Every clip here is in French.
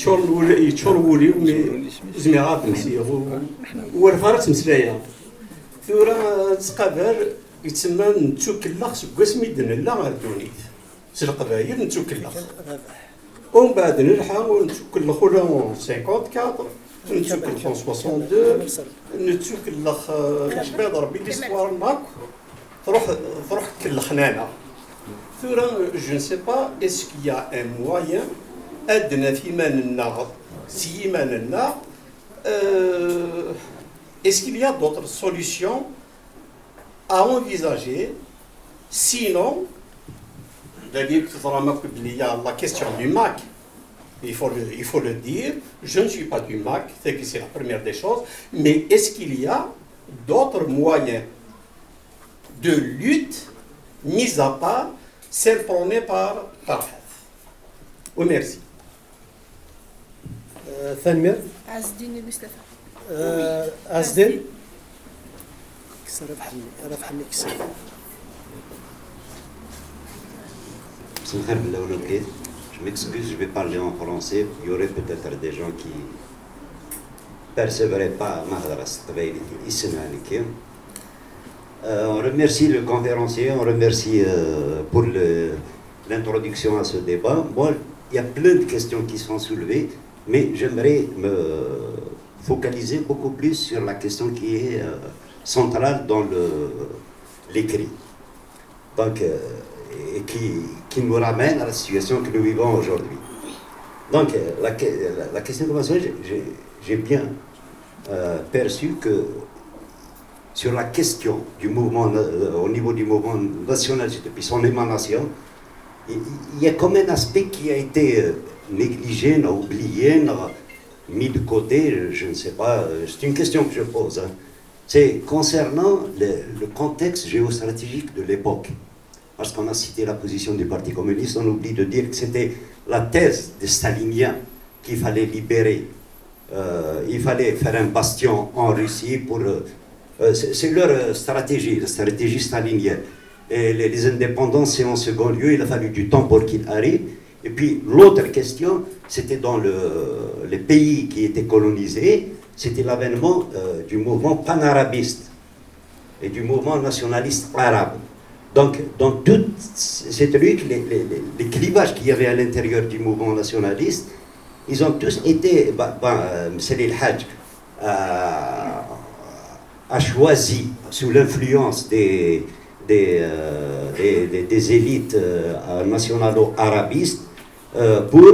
يتشور ولي زميرات مسير ورفارت مسلايا ثورة تقابل يتسمى نتوكلخ سكواس ميدن لا غير دونيت سي القبايل نتوكلخ ومن بعد نلحق ونتوكلخ ولا 54 نتوكلخ 62 نتوكلخ بيض ربي ليستوار ماك تروح تكلخنانا ثورة جو نسي با اسكو يا ان موين ادنى في مالنا سيماننا est-ce qu'il y a d'autres solutions à envisager sinon la question du MAC il faut le dire je ne suis pas du MAC c'est la première des choses mais est-ce qu'il y a d'autres moyens de lutte mis à part celles prônées par oui merci ثانمير عزدين مصطفى عزدين كسر ربحني كسر Je m'excuse, je vais parler en français. Il y aurait peut-être des gens qui ne percevraient pas on remercie le conférencier, on remercie pour l'introduction à ce débat. Moi, il y a plein de questions qui sont soulevées, mais j'aimerais me focaliser beaucoup plus sur la question qui est centrale dans l'écrit. Donc, et qui nous ramène à la situation que nous vivons aujourd'hui. Donc, la question commence, j'ai bien perçu que sur la question du mouvement, au niveau du mouvement nationaliste depuis son émanation, il y a comme un aspect qui a été négligé, oublié, mis de côté, je ne sais pas, c'est une question que je pose. Hein. C'est concernant le contexte géostratégique de l'époque. Parce qu'on a cité la position du Parti communiste, on oublie de dire que c'était la thèse des staliniens qu'il fallait libérer. Il fallait faire un bastion en Russie pour... c'est leur stratégie, la stratégie stalinienne. Et les indépendances, c'est en second lieu, il a fallu du temps pour qu'ils arrivent. Et puis l'autre question, c'était dans les pays qui étaient colonisés, c'était l'avènement du mouvement panarabiste et du mouvement nationaliste arabe. Donc, dans tous ces trucs, les clivages qu'il y avait à l'intérieur du mouvement nationaliste, ils ont tous été... Msali El-Hajj a choisi, sous l'influence des élites nationalo-arabistes, pour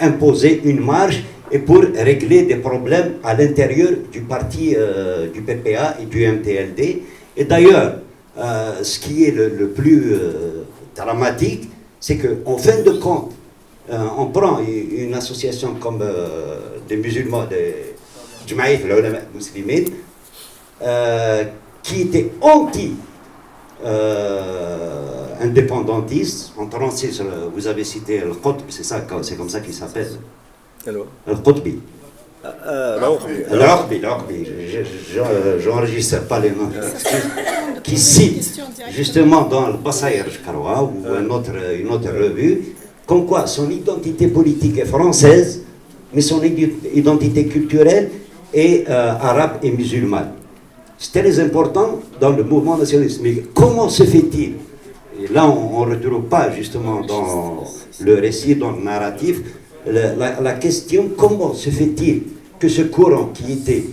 imposer une marge et pour régler des problèmes à l'intérieur du parti du PPA et du MTLD. Et d'ailleurs, ce qui est le plus dramatique, c'est qu'en fin de compte, on prend une association comme des musulmans, des Jamaïf, l'ulama musulmane, qui était anti-indépendantiste. En français, vous avez cité le Qutb, c'est comme ça qu'il s'appelle. Le Qutbi. L'Arbi, j'enregistre pas les noms, qui cite justement dans le Basaïr, je crois, ou une autre revue, comme quoi son identité politique est française, mais son identité culturelle est arabe et musulmane. C'est très important dans le mouvement nationaliste. Mais comment se fait-il? Et là, on ne retrouve pas justement dans le récit, dans le narratif, la question, comment se fait-il que ce courant qui était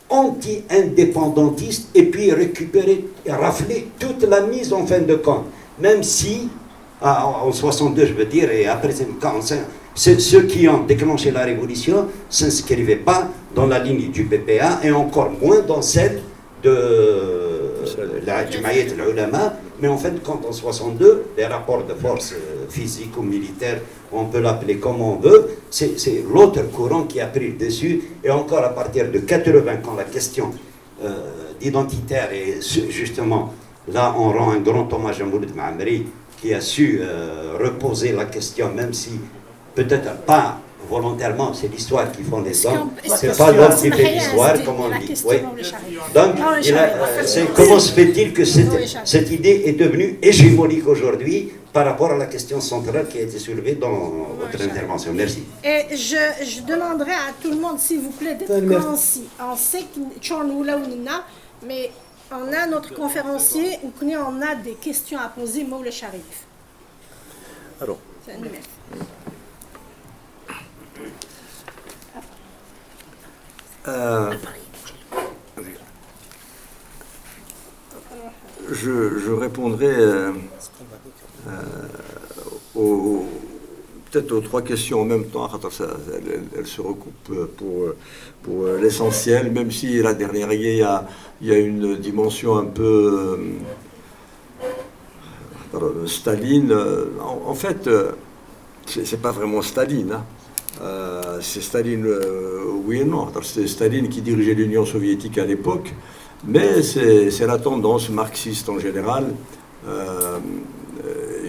anti-indépendantiste ait pu récupérer et rafler toute la mise en fin de compte, même si, en 62 je veux dire, et après 45, ceux qui ont déclenché la révolution ne s'inscrivaient pas dans la ligne du PPA et encore moins dans celle de la Jamaïat al-Ulama, mais en fait, quand en 62, les rapports de force physiques ou militaires, on peut l'appeler comme on veut, c'est l'autre courant qui a pris le dessus, et encore à partir de 80, quand la question d'identitaire est justement, là on rend un grand hommage à Mouloud Maamri, qui a su reposer la question, même si peut-être pas volontairement, c'est l'histoire qui font les hommes, c'est pas l'homme qui fait l'histoire, comme on dit. Oui. Donc, comment se fait-il que cette idée est devenue hégémonique aujourd'hui par rapport à la question centrale qui a été soulevée dans votre intervention. Merci. Et je demanderai à tout le monde, s'il vous plaît, d'être concis. On sait mais on a notre conférencier ou on a des questions à poser, Moula Sharif. Alors, je répondrai peut-être aux trois questions en même temps. Elles se recoupent pour l'essentiel, même si la dernière, il y a une dimension un peu Staline. En fait, c'est pas vraiment Staline. Hein. C'est Staline, oui et non. C'est Staline qui dirigeait l'Union soviétique à l'époque, mais c'est la tendance marxiste en général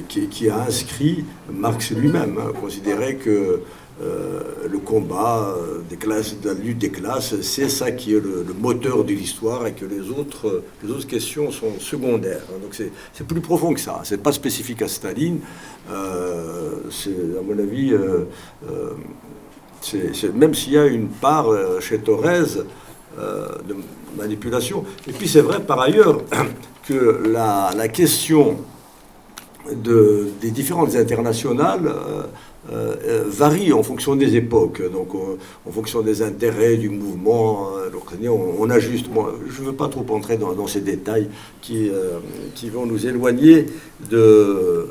qui a inscrit Marx lui-même, considérait que le combat des classes, de la lutte des classes, c'est ça qui est le moteur de l'histoire et que les autres questions sont secondaires. Donc c'est plus profond que ça. C'est pas spécifique à Staline. C'est, à mon avis, même s'il y a une part chez Thorez de manipulation. Et puis c'est vrai par ailleurs que la question des différentes internationales varie en fonction des époques, donc en fonction des intérêts du mouvement. On ajuste. Moi, je ne veux pas trop entrer dans ces détails qui vont nous éloigner de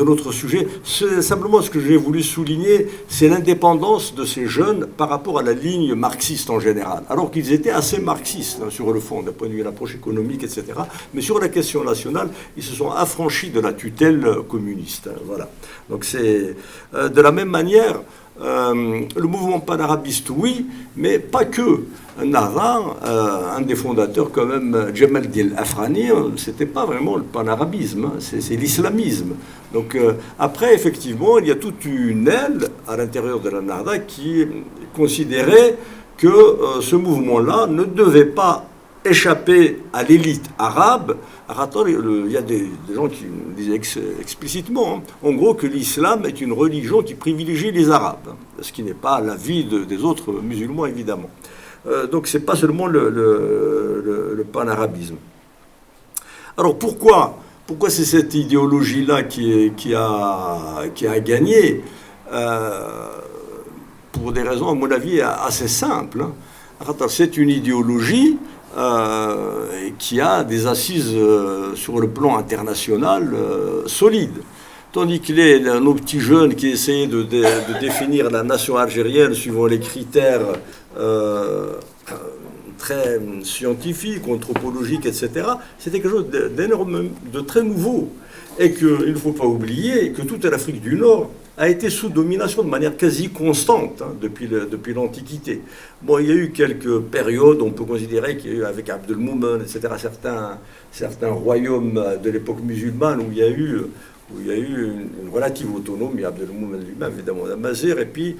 notre sujet. Simplement, ce que j'ai voulu souligner, c'est l'indépendance de ces jeunes par rapport à la ligne marxiste en général, alors qu'ils étaient assez marxistes sur le fond, d'un point de vue de l'approche économique, etc. Mais sur la question nationale, ils se sont affranchis de la tutelle communiste. Voilà. Donc c'est de la même manière, le mouvement panarabiste, oui, mais pas que. Nahda, un des fondateurs quand même, Djemal-Din Afrani, c'était pas vraiment le panarabisme, c'est l'islamisme. Donc après, effectivement, il y a toute une aile à l'intérieur de la Nahda qui considérait que ce mouvement-là ne devait pas échapper à l'élite arabe. Il y a des gens qui disaient explicitement, en gros, que l'islam est une religion qui privilégie les Arabes, ce qui n'est pas l'avis des autres musulmans, évidemment. Donc c'est pas seulement le panarabisme. Alors pourquoi c'est cette idéologie-là qui a gagné pour des raisons, à mon avis, assez simples. Hein. C'est une idéologie qui a des assises sur le plan international solides. Tandis que nos petits jeunes qui essayaient de définir la nation algérienne suivant les critères très scientifiques, anthropologiques, etc., c'était quelque chose de très nouveau. Et qu'il ne faut pas oublier que toute l'Afrique du Nord a été sous domination de manière quasi constante depuis l'Antiquité. Bon, il y a eu quelques périodes, on peut considérer qu'il y a eu avec Abdelmoumen, etc., certains royaumes de l'époque musulmane où il y a eu une relative autonomie, Abdelmoumen lui-même, évidemment, d'Amazir, et puis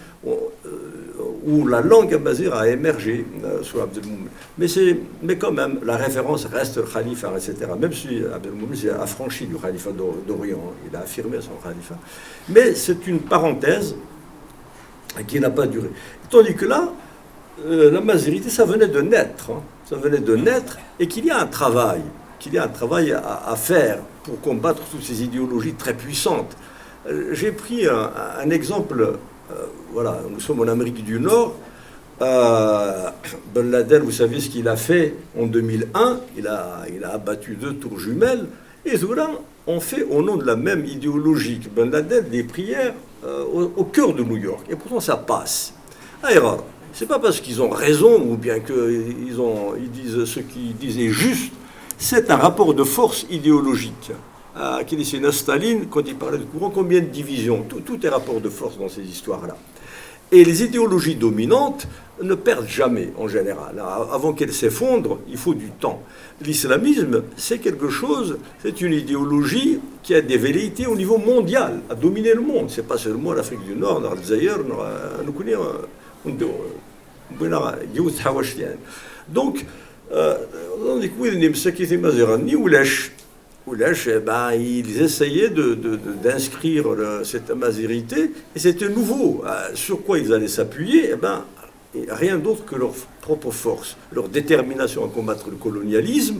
où la langue amazigh a émergé sous Abdelmoumen. Mais quand même, la référence reste le khalifa, etc. Même si Abdelmoumen s'est affranchi du khalifa d'Orient, il a affirmé son khalifa. Mais c'est une parenthèse qui n'a pas duré. Tandis que là, la mazirité, ça venait de naître. Ça venait de naître, et qu'il y a un travail à faire pour combattre toutes ces idéologies très puissantes. J'ai pris un exemple, voilà, nous sommes en Amérique du Nord. Ben Laden, vous savez ce qu'il a fait en 2001, il a abattu 2 tours jumelles, et ceux-là ont fait au nom de la même idéologie que Ben Laden des prières au cœur de New York, et pourtant ça passe. Alors, c'est pas parce qu'ils ont raison ou bien qu'ils disent ce qu'ils disent est juste. C'est un rapport de force idéologique. Qui disait Staline, quand il parlait de courant, combien de divisions, tout est rapport de force dans ces histoires-là. Et les idéologies dominantes ne perdent jamais, en général. Avant qu'elles s'effondrent, il faut du temps. L'islamisme, c'est quelque chose, c'est une idéologie qui a des velléités au niveau mondial, à dominer le monde. C'est pas seulement l'Afrique du Nord, l'Algérie, nous connaissons. Donc, ils essayaient d'inscrire cette amazirité, et c'était nouveau. Sur quoi ils allaient s'appuyer? Rien d'autre que leur propre force, leur détermination à combattre le colonialisme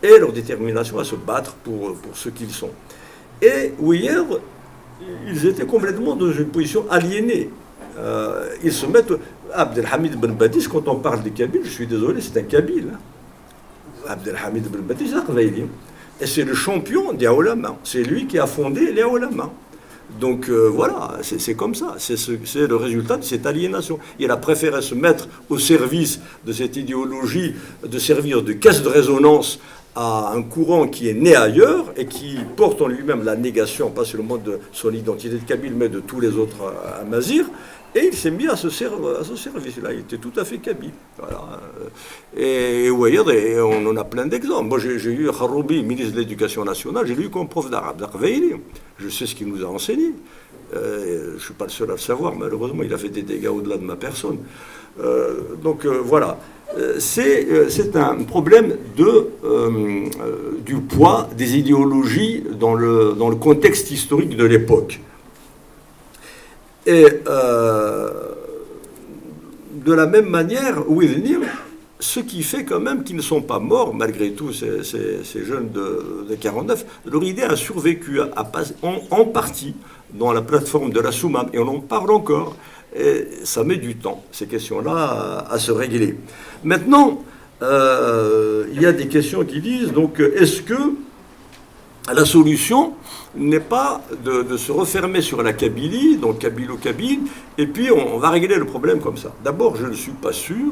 et leur détermination à se battre pour ce qu'ils sont. Et Ouyer, ils étaient complètement dans une position aliénée. Ils se mettent... Abdelhamid Ben Badis, quand on parle des Kabyles, je suis désolé, c'est un Kabyle. Abdelhamid Ben Badis, c'est un Qbaïli. Et c'est le champion des ulama. C'est lui qui a fondé les ulama. Donc voilà, c'est comme ça. C'est le résultat de cette aliénation. Il a préféré se mettre au service de cette idéologie, de servir de caisse de résonance à un courant qui est né ailleurs et qui porte en lui-même la négation, pas seulement de son identité de Kabyle, mais de tous les autres amazirs. Et il s'est mis à ce service-là. Il était tout à fait kabyle. Voilà. Et vous voyez, on en a plein d'exemples. Moi, j'ai eu Kharoubi, ministre de l'Éducation nationale, j'ai lu comme prof d'arabe, d'Aqbaïli. Je sais ce qu'il nous a enseigné. Je ne suis pas le seul à le savoir, malheureusement, il a fait des dégâts au-delà de ma personne. Voilà. C'est un problème du poids des idéologies dans le contexte historique de l'époque. Et de la même manière, ce qui fait quand même qu'ils ne sont pas morts, malgré tout, ces jeunes de 49, leur idée a survécu en partie dans la plateforme de la Soumam, et on en parle encore. Et ça met du temps, ces questions-là, à se régler. Maintenant, il y a des questions qui disent, donc, est-ce que la solution n'est pas de se refermer sur la Kabylie, donc kabylo-kabyle, et puis on va régler le problème comme ça. D'abord, je ne suis pas sûr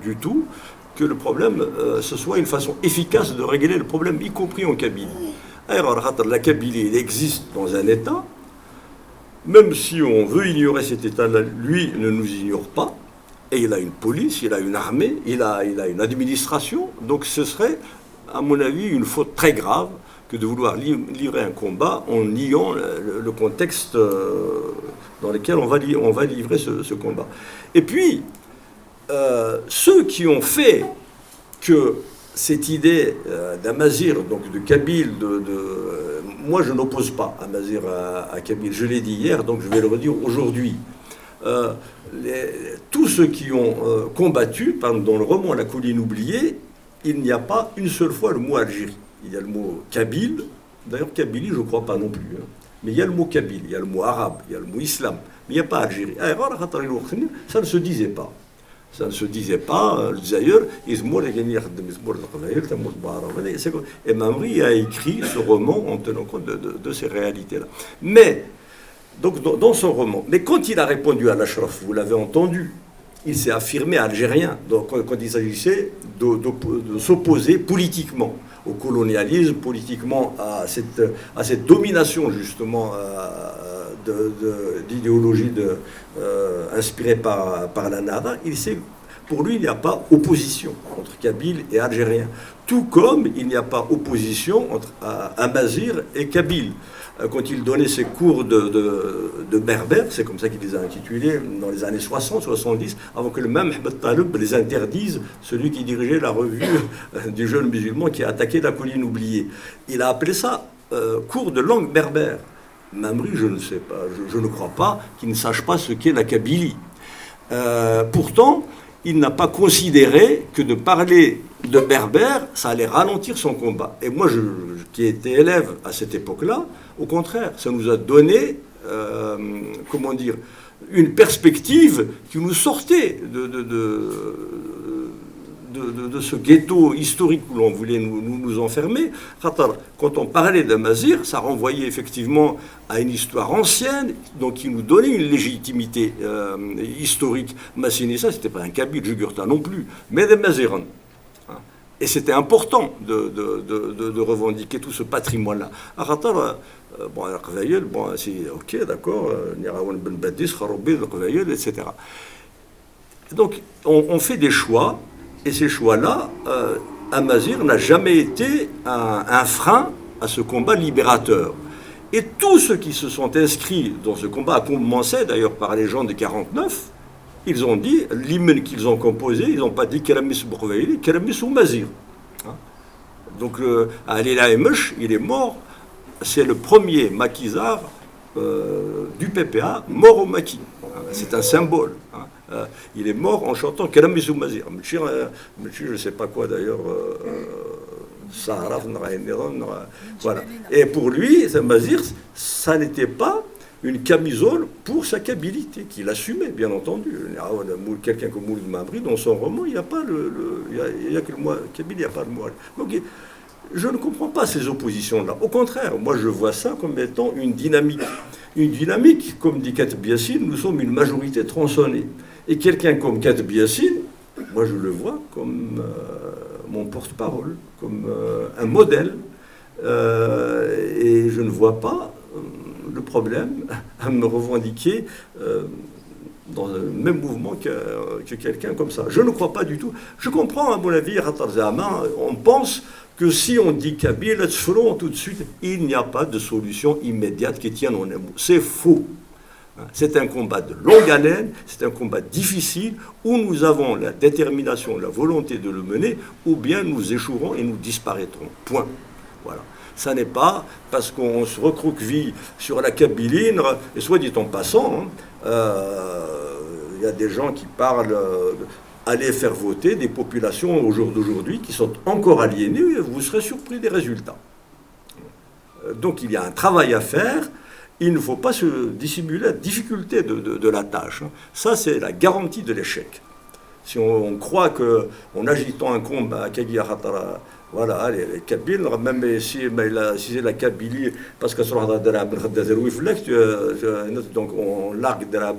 du tout que le problème, ce soit une façon efficace de régler le problème, y compris en Kabylie. Alors, la Kabylie, elle existe dans un État, même si on veut ignorer cet État-là, lui ne nous ignore pas, et il a une police, il a une armée, il a une administration, donc ce serait, à mon avis, une faute très grave que de vouloir livrer un combat en niant le contexte dans lequel on va livrer ce combat. Et puis, ceux qui ont fait que cette idée d'Amazir, donc de Kabyle, moi je n'oppose pas Amazir à Kabyle, je l'ai dit hier, donc je vais le redire aujourd'hui. Tous ceux qui ont combattu, dans le roman La colline oubliée, il n'y a pas une seule fois le mot Algérie. Il y a le mot Kabyle, d'ailleurs Kabylie je ne crois pas non plus, hein. Mais il y a le mot Kabyle, il y a le mot arabe, il y a le mot islam, mais il n'y a pas Algérie. Ça ne se disait pas. Ça ne se disait pas. Et Mamri a écrit ce roman en tenant compte de ces réalités-là. Mais, donc dans son roman, mais quand il a répondu à l'Ashraf, vous l'avez entendu, il s'est affirmé algérien, donc quand il s'agissait de s'opposer politiquement au colonialisme, politiquement à cette domination justement d'idéologie inspirée par la Nada. Pour lui, il n'y a pas opposition entre Kabyle et Algérien, tout comme il n'y a pas opposition entre Amazir et Kabyle. Quand il donnait ses cours de berbère, c'est comme ça qu'il les a intitulés dans les années 60-70, avant que le même Ahmed Taleb les interdise, celui qui dirigeait la revue du jeune musulman qui a attaqué la colline oubliée. Il a appelé ça cours de langue berbère. Mamri, je ne sais pas, je ne crois pas qu'il ne sache pas ce qu'est la Kabylie. Pourtant, il n'a pas considéré que de parler de berbère, ça allait ralentir son combat. Et moi, qui étais élève à cette époque-là, au contraire, ça nous a donné, une perspective qui nous sortait de ce ghetto historique où l'on voulait nous enfermer. Quand on parlait d'Amazir, ça renvoyait effectivement à une histoire ancienne, donc qui nous donnait une légitimité historique. Massinissa, ce n'était pas un Kabyle, Jugurtha non plus, mais des Maziran. Et c'était important de revendiquer tout ce patrimoine-là. C'est ok, d'accord, Nirawan Ben Badis, Kharoubi, etc. Donc, on fait des choix. Et ces choix-là, Amazir n'a jamais été un frein à ce combat libérateur. Et tous ceux qui se sont inscrits dans ce combat, à commencer d'ailleurs par les gens de 49, ils ont dit, l'hymne qu'ils ont composé, ils n'ont pas dit Keramis Bourveili, Keramis ou Mazir. Donc, Ali Laïmouch, il est mort. C'est le premier maquisard du PPA, mort au maquis. C'est un symbole. Il est mort en chantant Kalamizou Mazir. Je ne sais pas quoi d'ailleurs. Voilà. Et pour lui, Mazir, ça n'était pas une camisole pour sa kabilité, qu'il assumait, bien entendu. Quelqu'un comme Mouloud Mabri, dans son roman, il n'y a pas il n'y a que le mot kabyle, il n'y a pas le mot. Donc, je ne comprends pas ces oppositions-là. Au contraire, moi, je vois ça comme étant une dynamique. Une dynamique, comme dit Kateb Yassine, nous sommes une majorité tronçonnée. Et quelqu'un comme Kateb Yassine, moi, je le vois comme mon porte-parole, comme un modèle. Et je ne vois pas le problème à me revendiquer dans le même mouvement que quelqu'un comme ça. Je ne crois pas du tout. Je comprends, à mon avis, on pense que si on dit Kabyle, tout de suite, il n'y a pas de solution immédiate qui tienne en un mot. C'est faux. C'est un combat de longue haleine, c'est un combat difficile, où nous avons la détermination, la volonté de le mener, ou bien nous échouerons et nous disparaîtrons. Point. Voilà. Ça n'est pas parce qu'on se recroqueville sur la Kabyline, et soit dit en passant, y a des gens qui parlent d'aller faire voter des populations au jour d'aujourd'hui qui sont encore aliénées, vous serez surpris des résultats. Donc il y a un travail à faire. Il ne faut pas se dissimuler la difficulté de la tâche. Ça, c'est la garantie de l'échec. Si on croit qu'en agitant un combat à Kagia Hatara, voilà, les Kabyles, même si c'est la Kabylie, parce que sur la donc on largue de la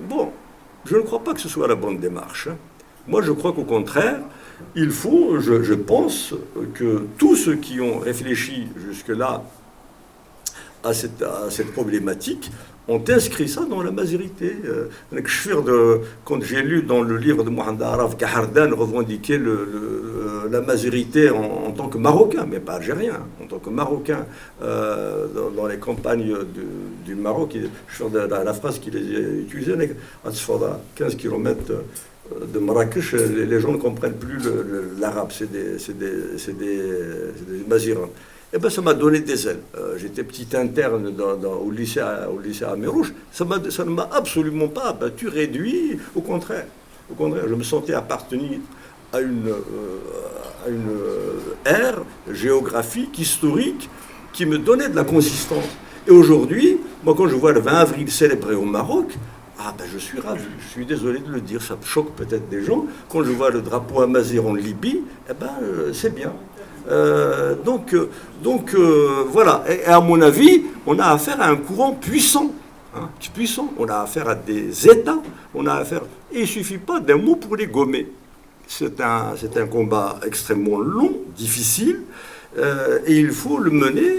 bon, je ne crois pas que ce soit la bonne démarche. Moi, je crois qu'au contraire, il faut, je pense, que tous ceux qui ont réfléchi jusque-là à cette problématique ont inscrit ça dans la mazérité. Quand j'ai lu dans le livre de Mohamed Araf qu'Hardan revendiquait la mazérité en tant que Marocain, mais pas algérien, en tant que Marocain, dans les campagnes du Maroc, la phrase qu'il utilisait, à 15 km de Marrakech, les gens ne comprennent plus l'arabe, c'est des mazirans. Eh bien, ça m'a donné des ailes. J'étais petit interne au lycée à Mérouche. Ça ne m'a absolument pas abattu, réduit. Au contraire, je me sentais appartenir à une ère géographique, historique, qui me donnait de la consistance. Et aujourd'hui, moi, quand je vois le 20 avril célébré au Maroc, je suis ravi, je suis désolé de le dire, ça choque peut-être des gens. Quand je vois le drapeau amazigh en Libye, c'est bien. Voilà. Et à mon avis, on a affaire à un courant puissant. Puissant. On a affaire à des États. Et il ne suffit pas d'un mot pour les gommer. C'est un combat extrêmement long, difficile. Et il faut le mener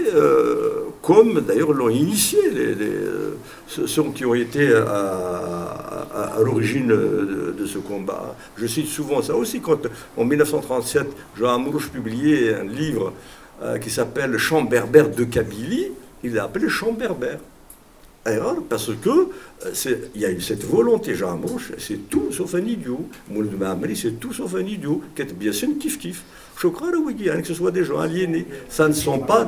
comme d'ailleurs l'ont initié ceux qui ont été à l'origine de ce combat. Je cite souvent ça aussi, quand en 1937, Jean Amrouche publiait un livre qui s'appelle Chant berbère de Kabylie, il l'a appelé Chant berbère. Parce que il y a cette volonté, Jean Amrouche, c'est tout sauf un idiot. Mouloud Mabri, c'est tout sauf un idiot. Kateb Yassine, kif. Chokra que ce soit des gens aliénés. Ça ne sont pas...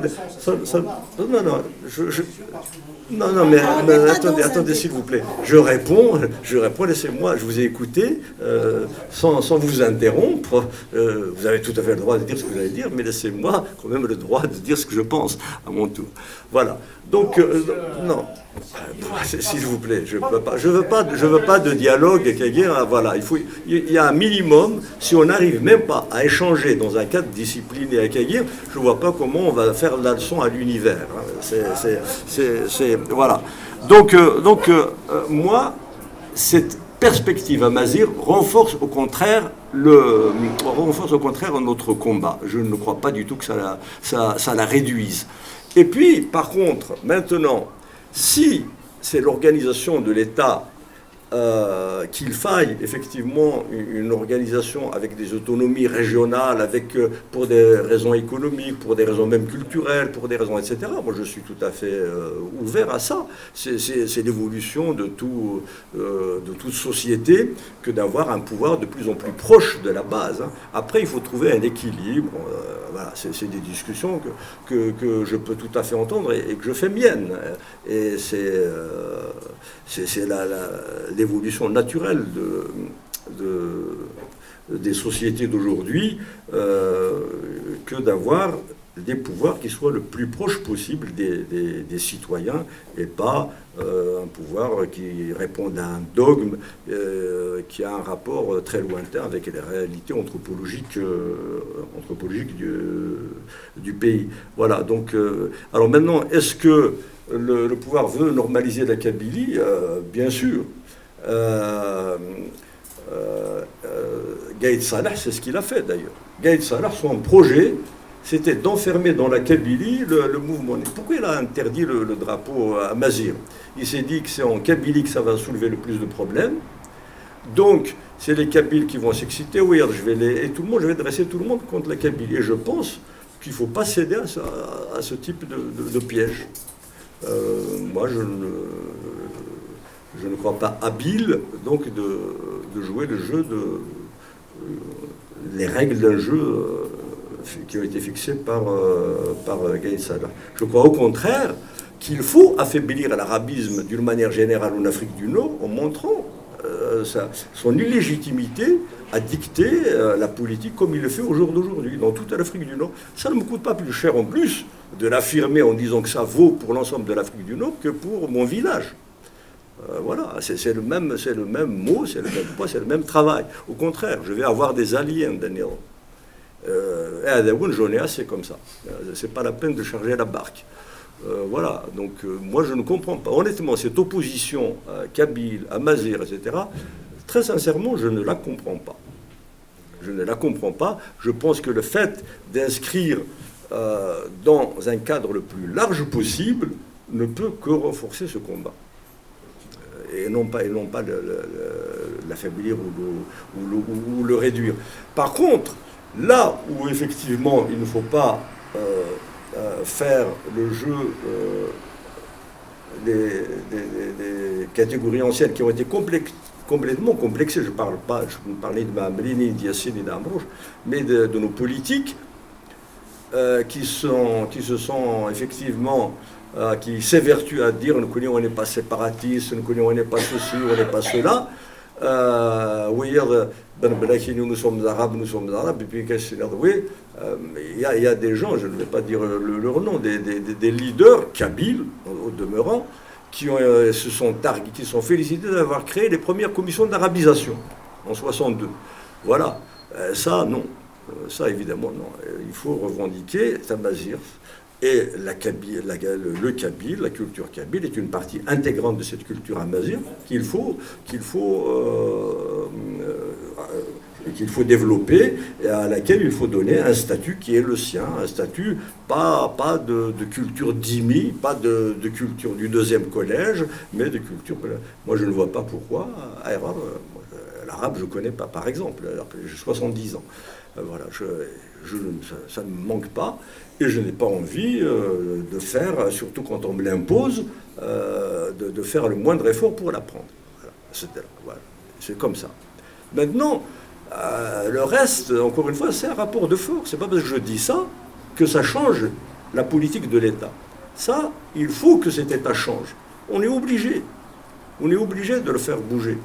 Non, mais attendez, s'il vous plaît. Je réponds, laissez-moi, je vous ai écouté, sans vous interrompre. Vous avez tout à fait le droit de dire ce que vous allez dire, mais laissez-moi quand même le droit de dire ce que je pense à mon tour. Voilà. Donc, non. S'il vous plaît, je veux pas de dialogue, voilà. Il y a un minimum. Si on n'arrive même pas à échanger dans un cadre discipliné à Kagir, je ne vois pas comment on va faire la leçon à l'univers. Voilà. Donc, moi, cette perspective amazigh renforce au contraire notre combat. Je ne crois pas du tout que ça la réduise. Et puis, par contre, maintenant, si c'est l'organisation de l'État qu'il faille effectivement une organisation avec des autonomies régionales, pour des raisons économiques, pour des raisons même culturelles, pour des raisons etc. Moi je suis tout à fait ouvert à ça. C'est l'évolution de toute société que d'avoir un pouvoir de plus en plus proche de la base. Après il faut trouver un équilibre. Voilà, c'est des discussions que je peux tout à fait entendre et que je fais mienne. Et c'est l'évolution naturelle des sociétés d'aujourd'hui que d'avoir des pouvoirs qui soient le plus proche possible des citoyens et pas un pouvoir qui réponde à un dogme qui a un rapport très lointain avec les réalités anthropologiques du pays. Voilà, donc, alors maintenant, est-ce que le pouvoir veut normaliser la Kabylie? Bien sûr. Gaïd Salah, c'est ce qu'il a fait d'ailleurs. Gaïd Salah, son projet, c'était d'enfermer dans la Kabylie le mouvement. Pourquoi il a interdit le drapeau à Mazir? Il s'est dit que c'est en Kabylie que ça va soulever le plus de problèmes. Donc, c'est les Kabyles qui vont s'exciter. Oui, je vais dresser tout le monde contre la Kabylie. Et je pense qu'il ne faut pas céder à ce type de piège. Moi, je ne crois pas habile donc de jouer le jeu les règles d'un jeu qui ont été fixées par Gaïd Salah. Je crois au contraire qu'il faut affaiblir l'arabisme d'une manière générale en Afrique du Nord en montrant son illégitimité à dicter la politique comme il le fait au jour d'aujourd'hui dans toute l'Afrique du Nord. Ça ne me coûte pas plus cher en plus de l'affirmer en disant que ça vaut pour l'ensemble de l'Afrique du Nord que pour mon village. Voilà, c'est le même mot, c'est le même poids, c'est le même travail. Au contraire, je vais avoir des alliés en Daniel. J'en ai assez comme ça. C'est pas la peine de charger la barque. Voilà, donc moi je ne comprends pas. Honnêtement, cette opposition à Kabyle, à Mazir, etc., très sincèrement, je ne la comprends pas. Je ne la comprends pas. Je pense que le fait d'inscrire dans un cadre le plus large possible ne peut que renforcer ce combat. Et non pas l'affaiblir ou le réduire. Par contre, là où effectivement il ne faut pas faire le jeu des catégories anciennes qui ont été complètement complexées, je ne parle pas, je ne parlais de Mamrini, d'Yassine et d'Ambrouche, mais de nos politiques qui se sont effectivement qui s'évertuent à dire on n'est pas séparatiste, on n'est pas ceci, on n'est pas cela. Nous sommes arabes, et puis il y a des gens, je ne vais pas dire leur nom, des leaders kabyles, au demeurant, qui sont félicités d'avoir créé les premières commissions d'arabisation en 62. Voilà, ça non, ça évidemment non. Il faut revendiquer Tamazir. Et le kabyle, la culture kabyle est une partie intégrante de cette culture amazigh qu'il faut développer et à laquelle il faut donner un statut qui est le sien, un statut pas de culture dhimmi, pas de culture du deuxième collège, mais de culture... Moi je ne vois pas pourquoi, l'arabe je ne connais pas par exemple, alors que j'ai 70 ans. Voilà, ça ne me manque pas. Et je n'ai pas envie de faire, surtout quand on me l'impose, de faire le moindre effort pour l'apprendre. Voilà. C'est comme ça. Maintenant, le reste, encore une fois, c'est un rapport de force. C'est pas parce que je dis ça que ça change la politique de l'État. Ça, il faut que cet État change. On est obligé. On est obligé de le faire bouger.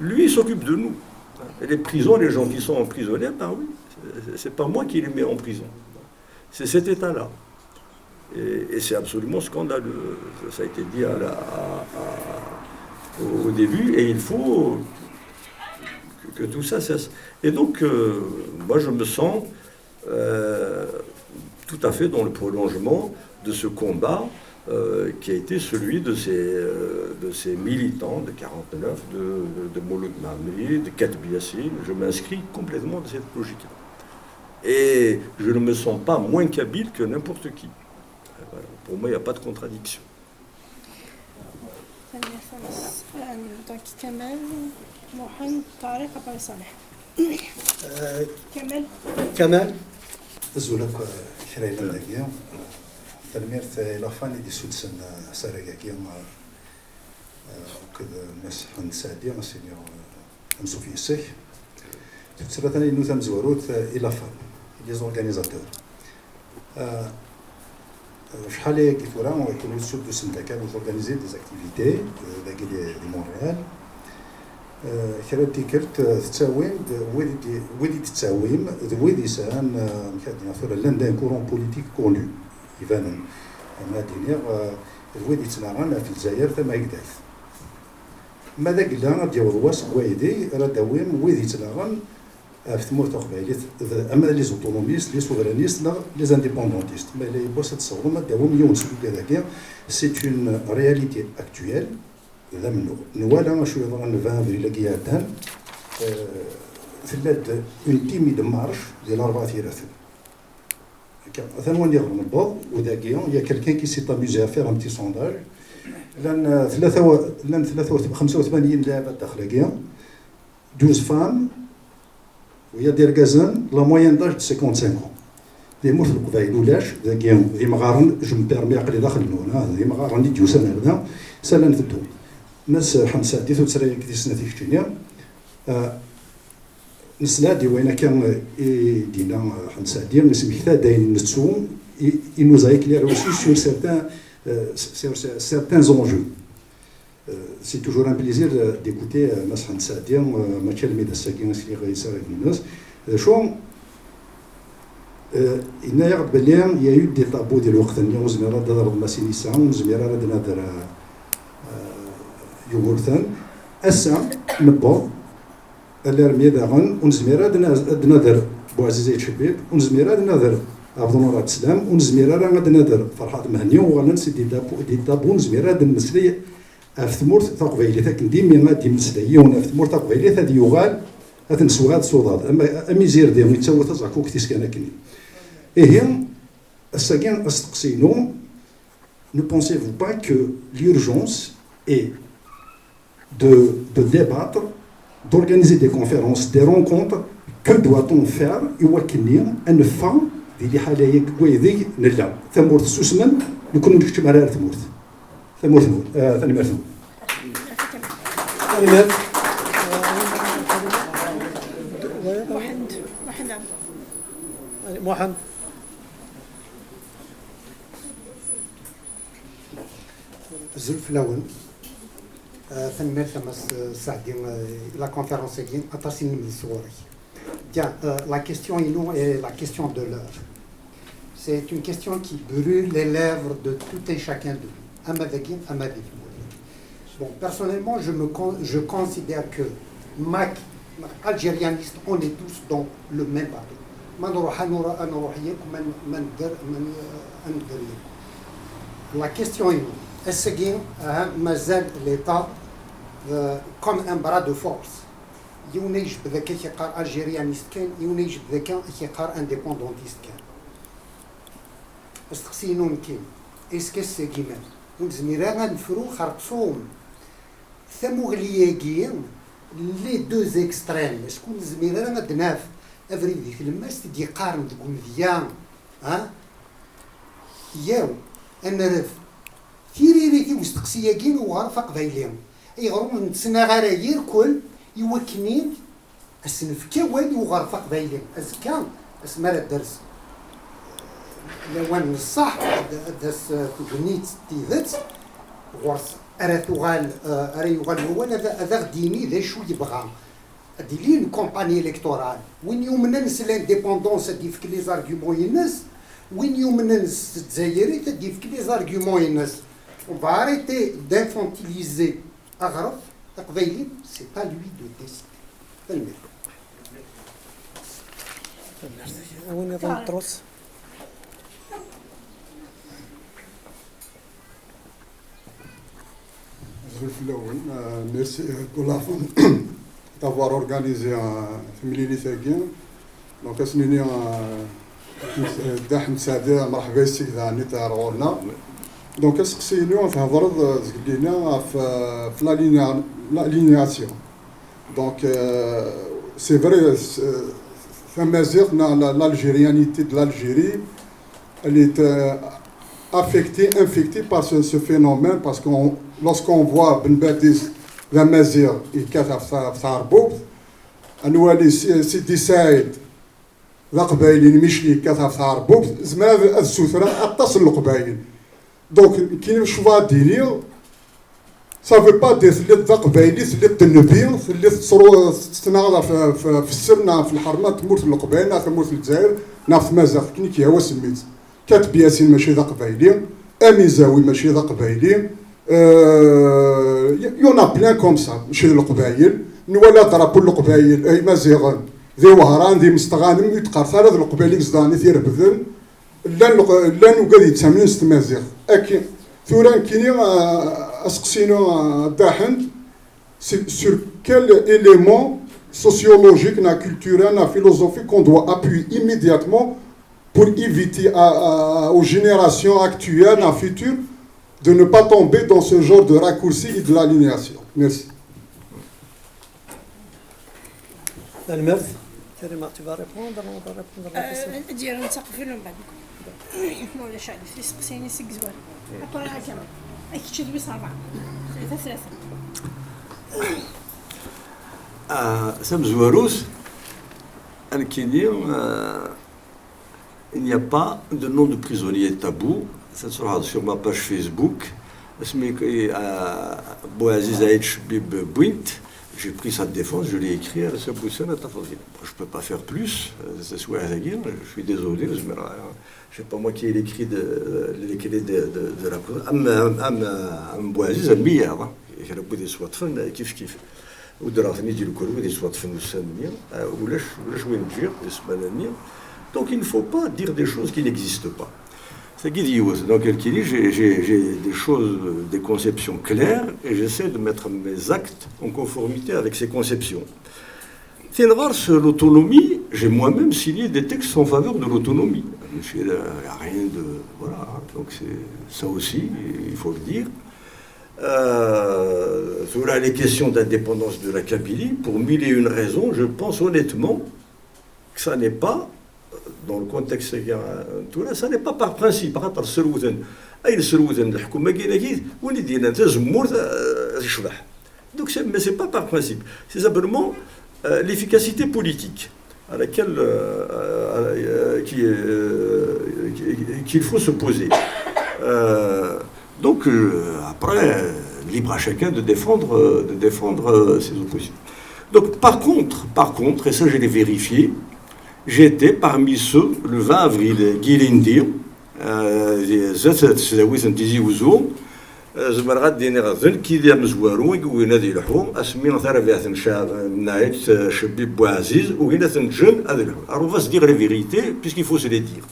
Lui, il s'occupe de nous. Et les prisons, les gens qui sont emprisonnés, ben oui, c'est pas moi qui les mets en prison. C'est cet État-là. Et c'est absolument scandaleux. Ça a été dit au début, et il faut que tout ça cesse. Et donc, moi, je me sens tout à fait dans le prolongement de ce combat qui a été celui de ces militants de 49, de Mouloud Mamri, de Katb Yassine. Je m'inscris complètement dans cette logique-là. Et je ne me sens pas moins kabyle que n'importe qui. Voilà. Pour moi, il n'y a pas de contradiction. Ça دونك كمال محمد طارق أبو صالح كمال كمال زولك شراي لندقيا تلميرت إلى فاني دي سودسن سارقاكيا وكذا الناس حن سادية مسيني أمسو في السيح تسرى ثاني نوثم زوروت إلى فان لي زورغانيزاتور شحال كيف ورا ويكونوا يسودوا سنتاكا وتورغانيزي دي زاكتيفيتي داكي دي مونريال كرا تيكرت تتاويم ودي تتاويم ودي سان مكادنا فور لندن كورون بوليتيك كونو يفان مادينير ودي تناغان في الجزائر ثم يقداث ماذا قلنا ديال الواس وايدي راه داويم ودي تناغان في تمور تقبايليت اما لي زوتونوميست لي سوفرانيست لا لي انديبوندونتيست ما لي بوس تصوروا ما داوم يونس كذاك سي اون رياليتي اكطويل لا منو نوالا شويه ضرن 20 افريل كياتان ثلاث اون تيميد مارش ديال 4 ثلاثه ثاني وين يغرم البوض وذاكيا يا كالكان كي سي تاميزي افير ان بتي سونداج لان 85 لاعب داخليا 12 فام ويا دير كازان لا موين داج 55 ans دي مور في القبايل ولاش ذاكيا دي مغارن جو مبيرمي عقلي داخل هنا دي مغارن دي جوسان هذا سالان تدو ناس حمسه ديتو تسري كدي سنتي كتينيا نسنادي وين كان دينا حمسه ديال نسمي حتى داين نتسو il nous a éclairé aussi sur certains enjeux. C'est toujours un plaisir d'écouter Mashan Sadia, Machel Medassagin, Siraysa et Minos. Il y a eu des tabous de l'Ochtania, on se mera d'Adar Massinissa, on se mera d'Adar Yogurthan. Assa, Nebo, Alarmie d'Aran, on se mera d'Adar Boazizé Chebib, on se mera d'Adar عبد الله السلام ونزميرا راه غادي نادر فرحات مهني وغنسي دي تابو نزميرا هاد المسلي في ثمور تقبيلي ثاك ديما غادي مسلي ونا في ثمور تقبيلي هاد يوغال هاد نسوا هاد الصوضات اما ميزير ديالو يتسوى تزعكو كتيس كان كني ايه الساكن استقسينو ne pensez-vous pas que l'urgence est de débattre d'organiser des conférences des rencontres que doit-on faire يوكلني ان فا ديالي حاليا كويدي نلا ثمورت سوسمن نكون نكتب على ثمورت ثاني مرثو محمد الزلف الاول ثاني مرثو سعدي لا كونفيرونس ديال اطاسين من الصوري. Bien, la question est la question de l'heure. C'est une question qui brûle les lèvres de tout et chacun de nous. Bon, personnellement, je considère que MAC, algérianiste, on est tous dans le même bateau. La question est, est-ce que l'État comme un bras de force يونيج بذاك كيقار الجيريانيست كان يونيج بذاك كيقار انديبوندونتيست كان استقسينون كاين اسكو سي كيمان ونزميرا غنفرو خرطوم ثموغلياكيين لي دوز اكستريم شكون زميرا غدناف افريدي في الماس تدي قارن تقول ديان ها ياو انا رف ثيريريتي واستقسياكين وغرفه قبايلين يغرم نتسنى غراير كل يوكنين السنفكا وين وغرفة قبايلين أزكا اسمها الدرس لوان الصح داس تغنيت تيذت غورس أراتوغال أريوغال هو هذا غديني ذا شو يبغى ديلين كومباني إلكتورال وين يومننس لانديبوندونس ديفك لي زارغيومون ينس وين يومننس الجزائري تديفك لي زارغيومون ينس on va arrêter d'infantiliser أغرف c'est pas lui de décider. Merci pour la fin d'avoir organisé un famille ثاقين دونك اسميني داحم سادة مرحبا بك ذا نتا رولنا دونك اسقسينو تهضر لينا في l'alignation. Donc c'est vrai, l'algérianité de l'Algérie, elle est infectée par ce phénomène, parce que lorsqu'on voit Ben Badis, la Mazir, et Kataf Sarboub, Anouali Sidi Saïd, l'Aqbaïli, Mishli, Kataf Sarboub, Zmad Al-Soutra, Attas l'Aqbaïli. Donc, qui ne choisit pas dire, ça ne veut pas dire que les Aqbaïli, c'est les Tenebir, c'est les Soro, c'est le Sirna, le Harmat, le Mout, le Qbaïli, le Mout, le Zaïr, le Mazir, qui est au Smith. كاتب ياسين ماشي ذا قبايلي، اميزاوي ماشي ذا قبايلي، يونا بلان كوم سا ماشي القبايل، نولا ضربوا القبايل اي مازيغن ذي وهران ذي مستغانم يتقرثر هذا القبايلي قصداني ثير بذل لان وقاد يتساملين ست مازيغ اكي ثورا كيني اسقسينو داحن sur quel élément sociologique, culturel, philosophique qu'on doit appuyer immédiatement pour éviter aux générations actuelles, à futur, de ne pas tomber dans ce genre de raccourci et de l'alignation. Merci. المرث كريمة tu vas répondre on va répondre à la question. ديال نتقفل من بعد ولا شعلي في سقسيني سك زوار اقرا كامل اكيد دوي صعبه ثلاثه سام زواروس الكينير il n'y a pas de nom de prisonnier tabou. Ça sera sur ma page Facebook. Bouaziz Aïd Bib Bouint. J'ai pris sa défense, je l'ai écrit à ce boussin. Je ne peux pas faire plus. Je suis désolé. Ce n'est pas moi qui ai écrit de la prison. Bouaziz Ambiya. Il a des soins de fin, kif kif. Ou de la famille du Kolo, des soins de fin, ou lâche Winjir, des semaines. Donc il ne faut pas dire des choses qui n'existent pas. C'est Guidios. Donc j'ai des choses, des conceptions claires, et j'essaie de mettre mes actes en conformité avec ces conceptions. L'autonomie, j'ai moi-même signé des textes en faveur de l'autonomie. Il n'y a rien de... Voilà, donc c'est ça aussi, il faut le dire. Sur les questions d'indépendance de la Kabylie, pour mille et une raisons, je pense honnêtement que ça n'est pas... dans le contexte tout là, ça n'est pas par principe. خاطر السروذن اي السروذن الحكومه كاينه وين دينا انت زمور يشبح. Donc mais c'est pas par principe, c'est simplement l'efficacité politique à laquelle qu'il faut se poser. Donc après libre à chacun de défendre ses oppositions. Donc par contre, et ça je l'ai vérifié, j'étais parmi ceux, le 20 avril, Guilindi, زمرات ديني غزل كي ديال مزوارو وين هذه الحوم اسمين ثرى فيها شاب نايت شبيب بوعزيز وهنا تنجن هذه الحوم عروفاس دير لا فيريتي بيسكي فو سي لي دير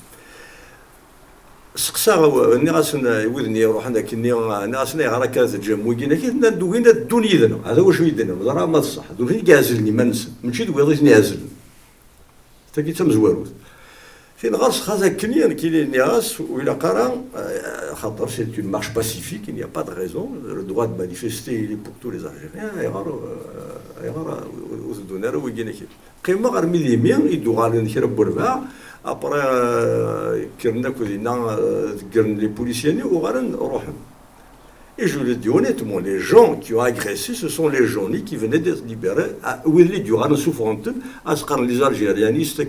سقسا ني غاسنا يودني يروح عندك ني غاسنا يغرا كاز جام وكينا كي ندو هنا الدنيا هذا واش يدنا راه ما صح دوني كازلني ما نسى ماشي دويضني عازلني تاكي تمزوارو فين غاس خازا كنيان كي نياس وإلى قرا خاطر سي une marche pacifique, il n'y a pas de raison, le droit de manifester il est pour tous les Algériens يغار وزدونا ويجينا كي قيمة غير مليميا يدو غالي نشرب بربع ابري كرنا كلنا كرنا لي بوليسيين وغار نروح. Et je le dis honnêtement, les gens qui ont agressé, ce sont les gens qui venaient d'être libérés, où ils étaient durant souffrant, à ce qu'en les Algérianistes,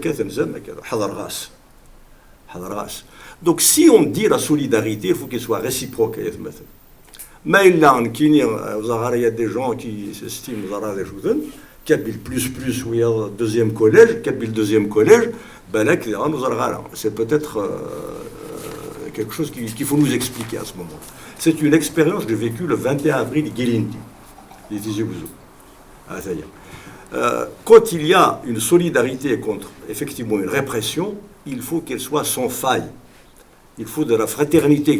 donc si on dit la solidarité, il faut qu'elle soit réciproque. Mais il y a des gens qui s'estiment des choses, qui habitent plus, où il y a le deuxième collège, c'est peut-être quelque chose qu'il faut nous expliquer à ce moment. C'est une expérience que j'ai vécue le 21 avril, Guilindi, les Tizi Ouzou. Quand il y a une solidarité contre, effectivement, une répression, il faut qu'elle soit sans faille. Il faut de la fraternité.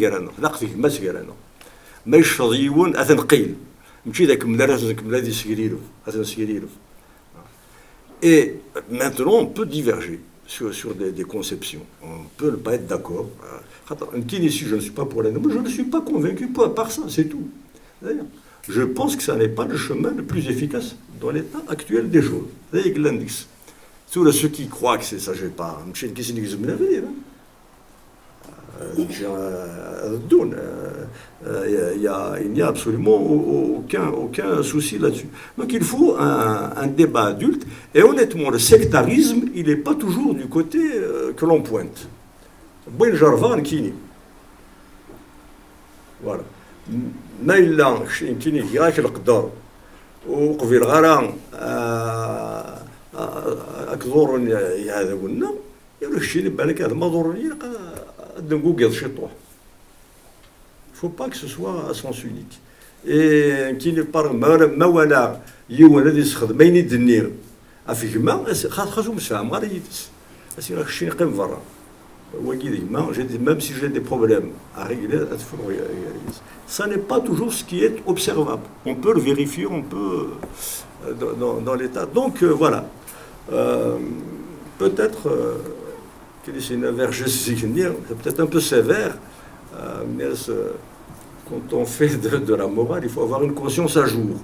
Et maintenant, on peut diverger. sur des conceptions. On peut ne pas être d'accord. Ici, je ne suis pas pour la je ne suis pas convaincu, pas par ça, c'est tout. D'ailleurs, je pense que ça n'est pas le chemin le plus efficace dans l'état actuel des choses. C'est l'indice. Sur ceux qui croient que c'est ça, je ne vais pas. Il n'y a absolument aucun souci là-dessus. Donc il faut un débat adulte. Et honnêtement, le sectarisme, il n'est pas toujours du côté que l'on pointe. Bon Jarvan Kini. Voilà. Naïlan, Kini, Hirak el-Qdar, ou Qvil Gharan, Akdor, Yadawna, il y a le Chili, Balaka, Madorni, il ne faut pas que ce soit à sens unique. Et qui ne parle pas, il y a des choses qui ne sont pas affichement, même si j'ai des problèmes à régler, ça n'est pas toujours ce qui est observable. On peut le vérifier, on peut dans l'état. Donc voilà. Peut-être c'est peut-être un peu sévère, mais quand on fait de la morale, il faut avoir une conscience à jour.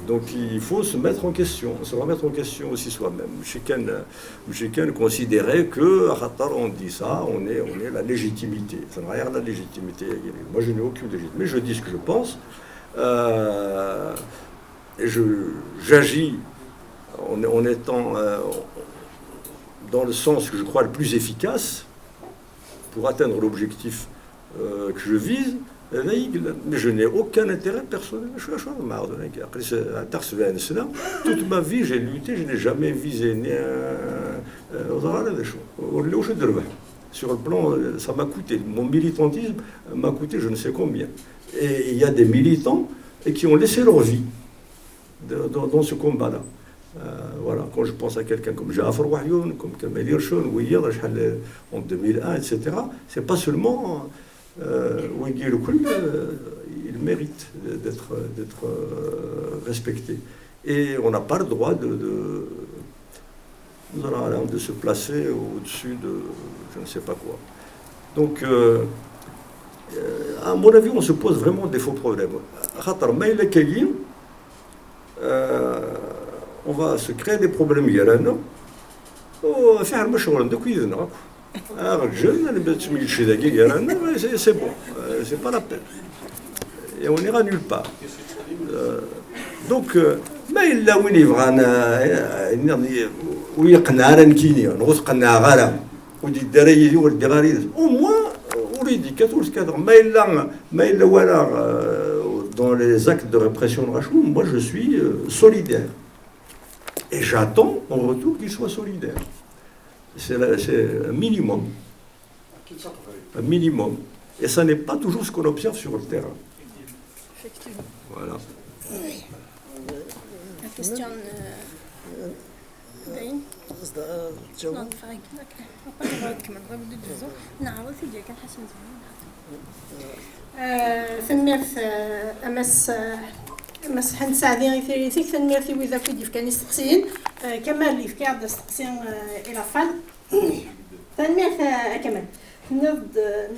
Donc il faut se mettre en question, se remettre en question aussi soi-même. Chacun considérait que, on dit ça, on est la légitimité. Ça n'a rien à la légitimité. Moi je n'ai aucune légitimité, mais je dis ce que je pense. Et j'agis en étant dans le sens que je crois le plus efficace pour atteindre l'objectif que je vise, mais je n'ai aucun intérêt personnel. Toute ma vie, j'ai lutté, je n'ai jamais visé ni sur le plan, ça m'a coûté. Mon militantisme m'a coûté je ne sais combien. Et il y a des militants qui ont laissé leur vie dans ce combat-là. Voilà, quand je pense à quelqu'un comme Ja'far Wahyoun, comme Kamal Irshon, en 2001, etc., c'est pas seulement il mérite d'être respecté. Et on n'a pas le droit de se placer au-dessus de je ne sais pas quoi. Donc, à mon avis, on se pose vraiment des faux problèmes. On va se créer des problèmes. C'est bon, c'est pas la peine. Et on n'ira nulle part. Donc, mais il a au moins, dans les actes de répression de Rachou, moi je suis solidaire. Et j'attends en retour qu'il soit solidaire. C'est un minimum. Un minimum. Et ça n'est pas toujours ce qu'on observe sur le terrain. Effectivement. Voilà. La question باين الجواب ثمرت أمس حن ساعدين غير ثريثيك ثمرتي وإذا كنت كان يستقسين كمال اللي في كاد استقسين إلى فن ثمرت كمال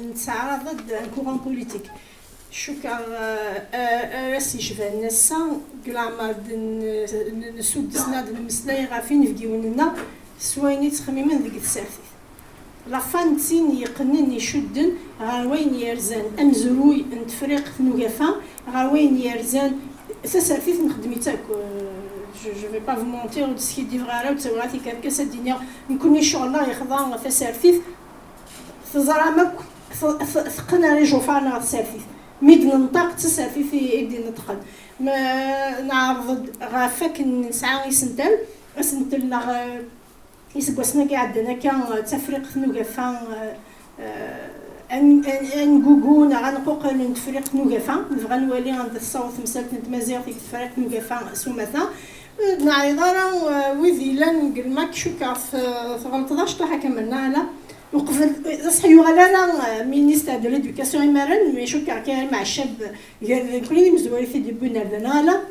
نتسعى ضد كورون بوليتيك شكر راسي شفا الناس كلامر نسود سناد المسلاي غافين في ديوننا سويني تخميما ذيك السافي لا فانتين يقنن يشدن غاوين يرزان امزروي نتفريق نوقفا غاوين يرزان ساسافي نخدميتك je vais pas vous mentir ce qui dit vrai ou تسواتي كركس الدنيا نكون ان شاء الله يخضع فسارفيف تزرامك ثقنا لي جوفانا سارفيف ميد ننطق تسافي في ايدي نتقن ما نعرض غافك نسعى يسنتل اسنتلنا يسقسنا قاعدنا كان تفريق نوقفان ان غوغونا غنقوق نتفريق نوقفان نبغى نولي عند الصوت مسالت نتمازيغ في تفريق نوقفان سومثا نعرض راه وذيلا نقول ماك شكا في غلطاش طاح كملنا على وقفل صحي وغلالا مينيستر دو ليدوكاسيون يمارن مي شكا كان مع الشاب قال كلني مزوري في ديبونا لنا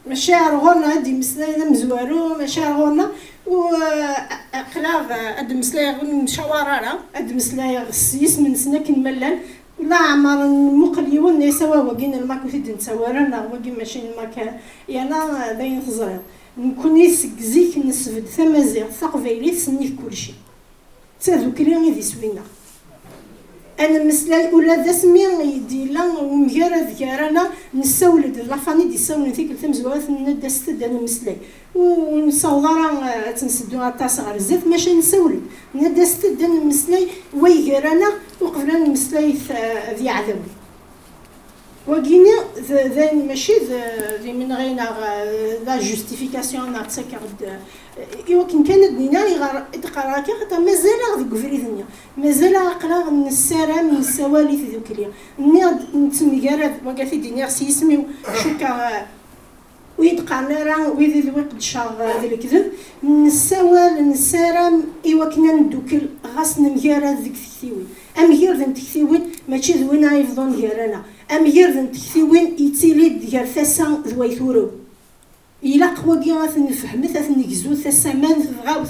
مشاعر غورنا هادي مسلاي مزوارو مشاعر غورنا وأقلاغ هاد مسلاي مشاورارا هاد مسلاي غسيس من سنة كنملان لا عمر مقليون يسوا وقين الماك وثيد نتسوارنا وقين ماشي الماك يانا باين تزرير نكون يسكزيك نسفد ثمازيغ ثقفيلي سنيف كلشي تاذو كريم يدي سوينا انا مسلاي ولا ذا سمي يدي لا ومغير ذكرنا نسولد لافاني دي ساول ثيك الثمزوات ندست انا مسلاي ونصورا تنسدو طاس غير الزيت ماشي نسولد ندست انا مسلاي ويغيرنا وقبل مسلاي ذي عذابي وقيني ذا ماشي ذي من غينا لا جوستيفيكاسيون نعطيك إيوا كانت دينا يقرا كي خاطر مازال غادي كفريدنيا مازال عقلا السارة من السوالف ذوك ليا نتمكارد وقافي دينيا سي يسميو شوكا ويدقانا راه ويدي الوقت شاغ ذي الكذب نسوال نسارة إيوا كنا ندوكل غاس نمكارد ذيك التكثيوين أمير ذن تكثيوين ماشي ذوينا يفضون ديالنا أمير ذن تكثيوين يتيلي ديال ثاسا ذويثورو إلا قواكي غنفهمت غنكزو ثسامان تبغاو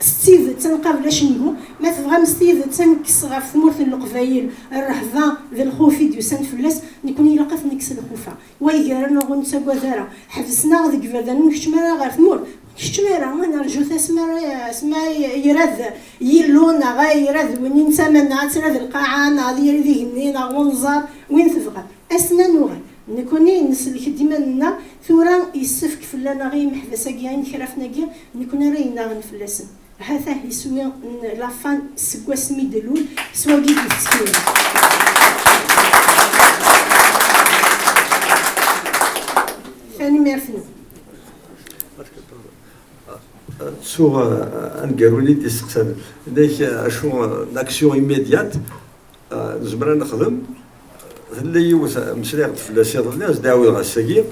ستيف تنقابل اش نقول ما تبغى ستيف تنكس غير في مورث القبايل الرهبه ذا الخوفي ديال سان فلاس نكون الا قات نكس الخوفه ويغيرنا غنتساكوا ذرا حبسنا ديك فدان نكشمرا غير ثمور كشمرا ما نرجو تسمى اسمع يراد يلونا غيراد وين نتمنى تراد القاعه ناضي ذي هنينا ونزار وين تبغى اسنان وغير نكوني نسلك ديما لنا ثورا يسفك فلانا غير محبسه كاين خرافنا كاع نكون راينا غنفلاسن هذا يسوي لافان سكوا سمي دلول سوا كي تسكين ثاني ميرفنو sur un garouni تسقسم داك شو لاكسيون ايميديات زعما نخدم اللي يوث مسريق فلاسي الناس داوي غاساكي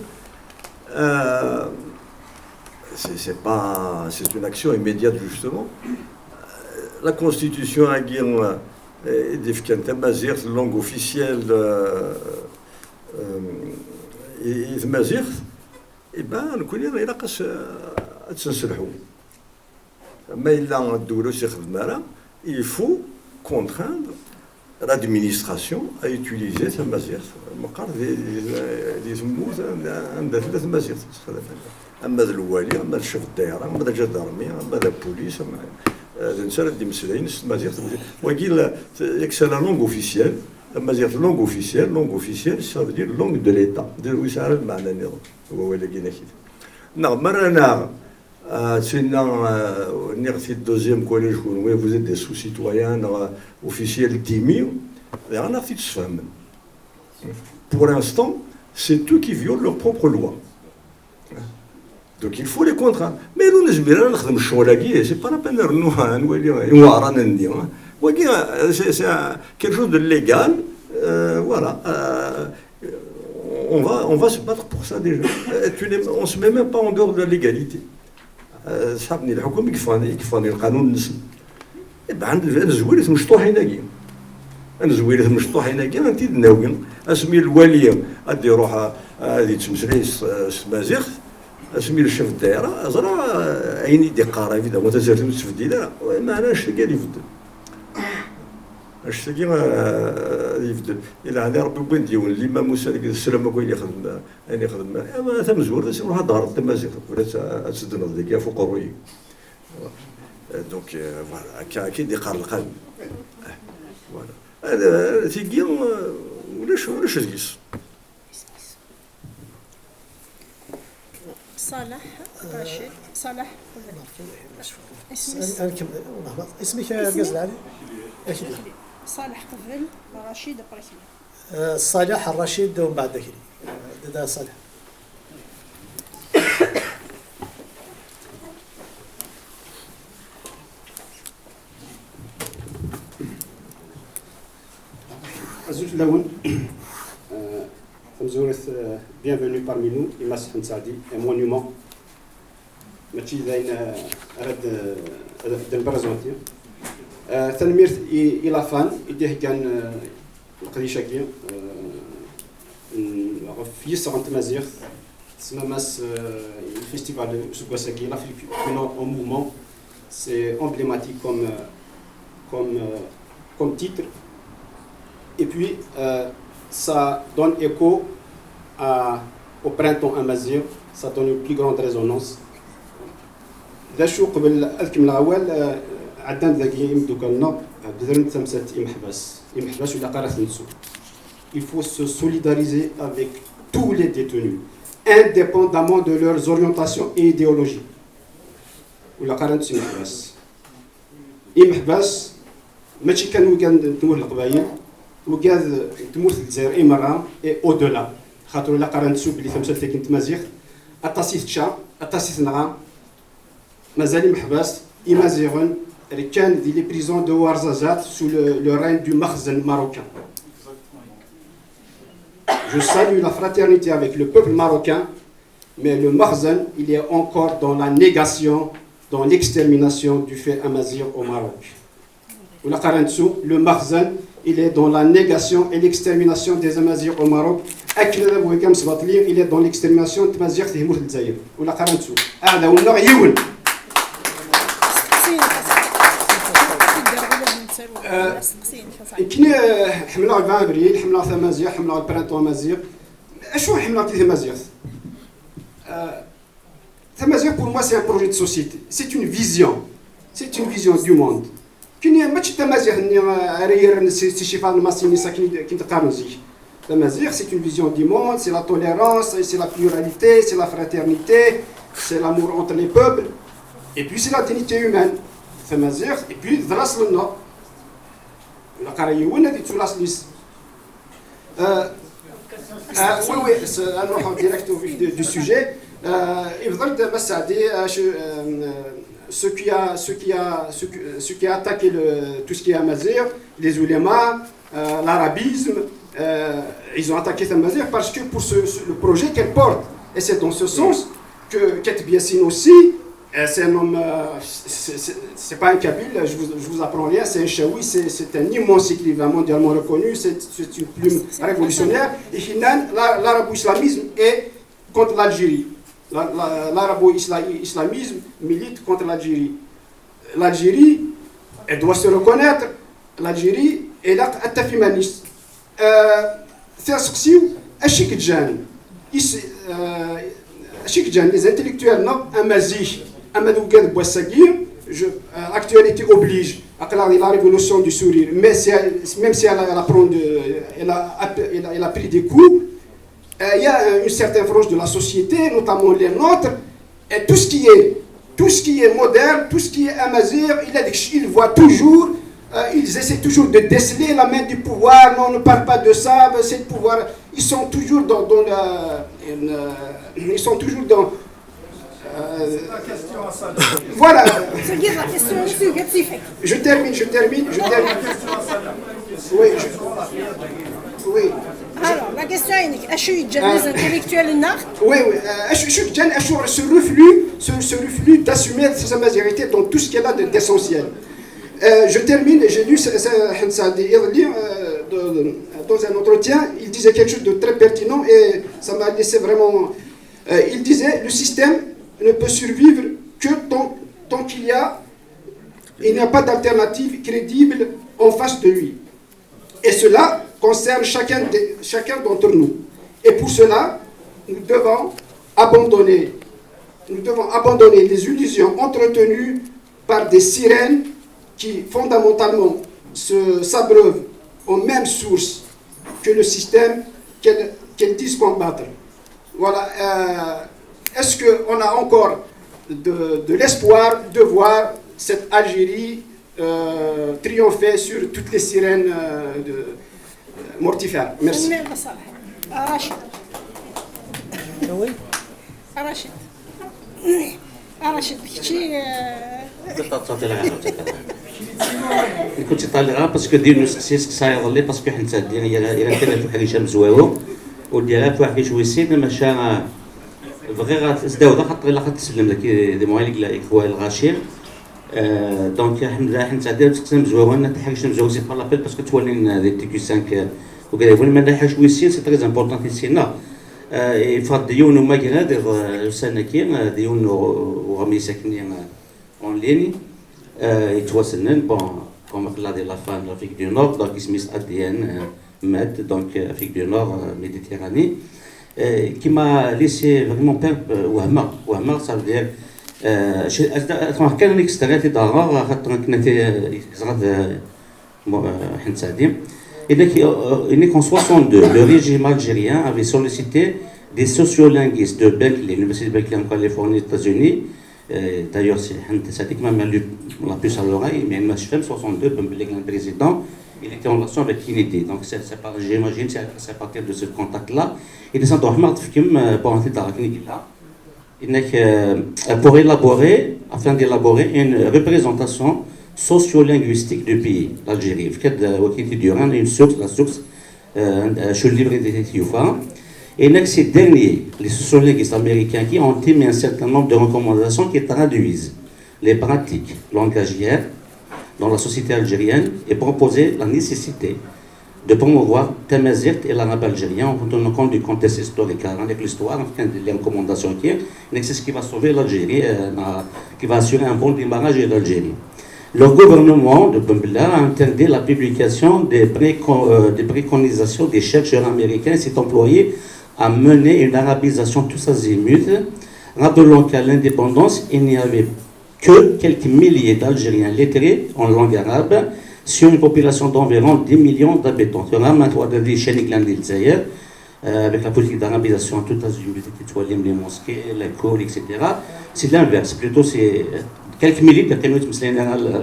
c'est une action immédiate justement la constitution a guin défkent mazir langue officielle et mazir et ben نكون الى قاس تنسلحوا ما الا الدوله تخدم il faut contraindre l'administration a utilisé cette mazir مقر اللي يسموه عندها ثلاث مزير اما الوالي اما الشيف الدائره اما الجدارمي اما البوليس اما الانسان اللي مسلين مزير وقيل يكسر لا لونغ اوفيسيال مزير لونغ اوفيسيال ça veut dire langue de l'état وي سعر المعنى هو اللي لقينا كده نعم مرنا سينا نيغتي الدوزيام كوليج وي vous êtes des sous-citoyens officiels timides انا في تفهم pour l'instant c'est eux qui violent leur propre loi donc il faut les contraindre mais nous نجبر نخدم الشغل c'est pas la peine نولي ورانا ندير ولكن c'est quelque chose de légal voilà on va se battre pour ça déjà on se met même pas en dehors de la légalité صحابني الحكم يكفاني القانون النسب يبقى عند الزويرة مشطوح هناكي انا زويرة مشطوح هناكي انت ناوي اسمي الوالي غادي يروح غادي تمسري مازيغ اسمي الشيف الدائره زرا عيني دي قاره اذا ما تزرت تفديله ما علاش كاع يفدل اش تاكي يفدل الا عندي ربي بين ديون اللي ما موسى ديك السلام كاين يخدم يعني يخدم اما ثم زور نروح دار التمازيغ ولا تسدنا ديك فوق الروي دونك فوالا كاين دي قار القلب فوالا هذا تيجي ولاش تقيس صالح رشيد صالح اسمك يا القزلاني صالح قبل رشيد بركي صالح الرشيد ومن بعد ذكري ده صالح Azout Laoun, bienvenue parmi nous, Imas Hansadi, un monument. ماشي زين هذا البرزونتي تنمير الى فان يديه كان القديشه كي في يسرا تمازيغ le festival de Soukwasaki, l'Afrique en mouvement, c'est emblématique comme titre. Et puis, ça donne écho au printemps amazigh, ça donne une plus grande résonance. داشو قبل الكم الأول عدنا ذاكي دوكالنا بدرنا تمسات إمحباس ولا قرات نسو. Il faut se solidariser avec tous les détenus, indépendamment de leurs orientations et idéologies. ولا قرات إمحباس. إمحباس ماشي كان وكان تمور القبائل وكان تمور الجزائر إي مرة إي أو-دولا. خاطر ولا قرات نسو بلي تمسات ذاكي تمازيغ أطاسيت تشا أطاسيت نغا. Mazali Mahbas, Imaziron, Rikan dit les prisons de Ouarzazate sous le règne du Makhzen marocain. Je salue la fraternité avec le peuple marocain, mais le Makhzen, il est encore dans la négation, dans l'extermination du fait amazigh au Maroc. Le Makhzen, il est dans la négation et l'extermination des Amazighs au Maroc. Il est dans l'extermination des Amazighs au Maroc. كني حملة 20 ابريل حملة ثمازيغ حملة البرانتو مازيغ اشو حملة ثمازيغ ثمازيغ pour moi c'est un projet de société c'est une vision du monde كني ماشي ثمازيغ رير سي شي فان ماسيني ساكن كي تقارن زيك ثمازيغ c'est une vision du monde c'est la tolérance c'est la pluralité c'est la fraternité c'est l'amour entre les peuples et puis c'est la dignité humaine ثمازيغ et puis ذراس لنا La Caraïoune est sur la liste. Oui, alors direct au vif du sujet. Il faudrait ce qui a attaqué tout ce qui est amazigh, les oulémas, l'arabisme, ils ont attaqué Amazigh parce que pour le projet qu'elle porte. Et c'est dans ce sens que Ket Biassine aussi, c'est un homme, c'est pas un kabyle, je vous apprends rien, c'est un chaoui, c'est un immense écrivain mondialement reconnu, c'est une plume révolutionnaire. Et l'arabo-islamisme est contre l'Algérie. L'arabo-islamisme milite contre l'Algérie. L'Algérie, elle doit se reconnaître, l'Algérie est là, féministe. Les intellectuels amazigh, Amadou Gad Bouassagir, actualité oblige, à la révolution du sourire, mais même si elle a pris des coups, il y a une certaine frange de la société, notamment les nôtres, et tout ce qui est moderne, tout ce qui est amazigh, ils voient toujours, ils essaient toujours de déceler la main du pouvoir, non, on ne parle pas de ça, c'est le pouvoir, ils sont toujours dans voilà. Je termine. Oui. Alors, la question est, est-ce que les intellectuels Oui. Ce reflux d'assumer sa majorité dans tout ce qu'il y a d'essentiel. Je termine, j'ai lu dans un entretien, il disait quelque chose de très pertinent et ça m'a laissé vraiment... il disait, le système ne peut survivre que tant qu'il n'y a pas d'alternative crédible en face de lui. Et cela concerne chacun d'entre nous. Et pour cela, nous devons abandonner les illusions entretenues par des sirènes qui fondamentalement s'abreuvent aux mêmes sources que le système qu'elles disent combattre. Voilà. Est-ce qu'on a encore de l'espoir de voir cette Algérie triompher sur toutes les sirènes mortifères? Merci. Rachid, كنت طالعه باسكو دير نسقسيس كساير لي باسكو حنت ديال الى كانت واحد هشام زواو وديالها واحد كيشويسين ماشا بغي غتزداودا خاطر الا غتسلم لك دي مواليك لا اخوان الغاشير دونك الحمد لله حنت ديال تقسم زواو انا حاجه زواو سي با لابيل باسكو توالين دي تي كي 5 وكذا ولا ما حاجه شويسين سي تري امبورطون تيسينا يفضل ديون وما كنادر السنكين ديون وغمي ساكنين اون ليني يتواصلن بون كوم خلا دي لا فان لافريك دو نور دونك اسميس اديان مات دونك افريك دو نور ميديتيراني qui m'a laissé vraiment وهمة ça veut dire كان ليك استغلت دارا خاطر كنا زغد حنت سعدي et qu'en 62 le régime algérien avait sollicité des sociolinguistes de Berkeley, l'université de Berkeley en Californie, aux États-Unis. D'ailleurs, c'est qui m'a mis la puce à l'oreille, mais en 62, le président, il était en relation avec Kennedy. Donc, j'imagine que c'est à partir de ce contact-là. Il est descendu pour entrer dans la clinique là. Pour élaborer, afin d'élaborer une représentation sociolinguistique du pays, l'Algérie. Il y a une source, la source, je le livre des Tioufas. Et ces derniers, les sociolinguistes américains, qui ont émis un certain nombre de recommandations qui traduisent les pratiques langagières dans la société algérienne et proposer la nécessité de promouvoir Tamazirt et l'arabe algérien en tenant compte du contexte historique. Avec l'histoire, enfin, les recommandations c'est ce qui va sauver l'Algérie, qui va assurer un bon démarrage de l'Algérie. Le gouvernement de Bembla a interdit la publication des préconisations des chercheurs américains et s'est employé à mener une arabisation tous azimuts, rappelant qu'à l'indépendance, il n'y avait que quelques milliers d'Algériens lettrés en langue arabe sur une population d'environ 10 millions d'habitants. Avec la politique d'arabisation tout azimuts, les mosquées, l'école, etc. C'est l'inverse. Plutôt, c'est quelques milliers de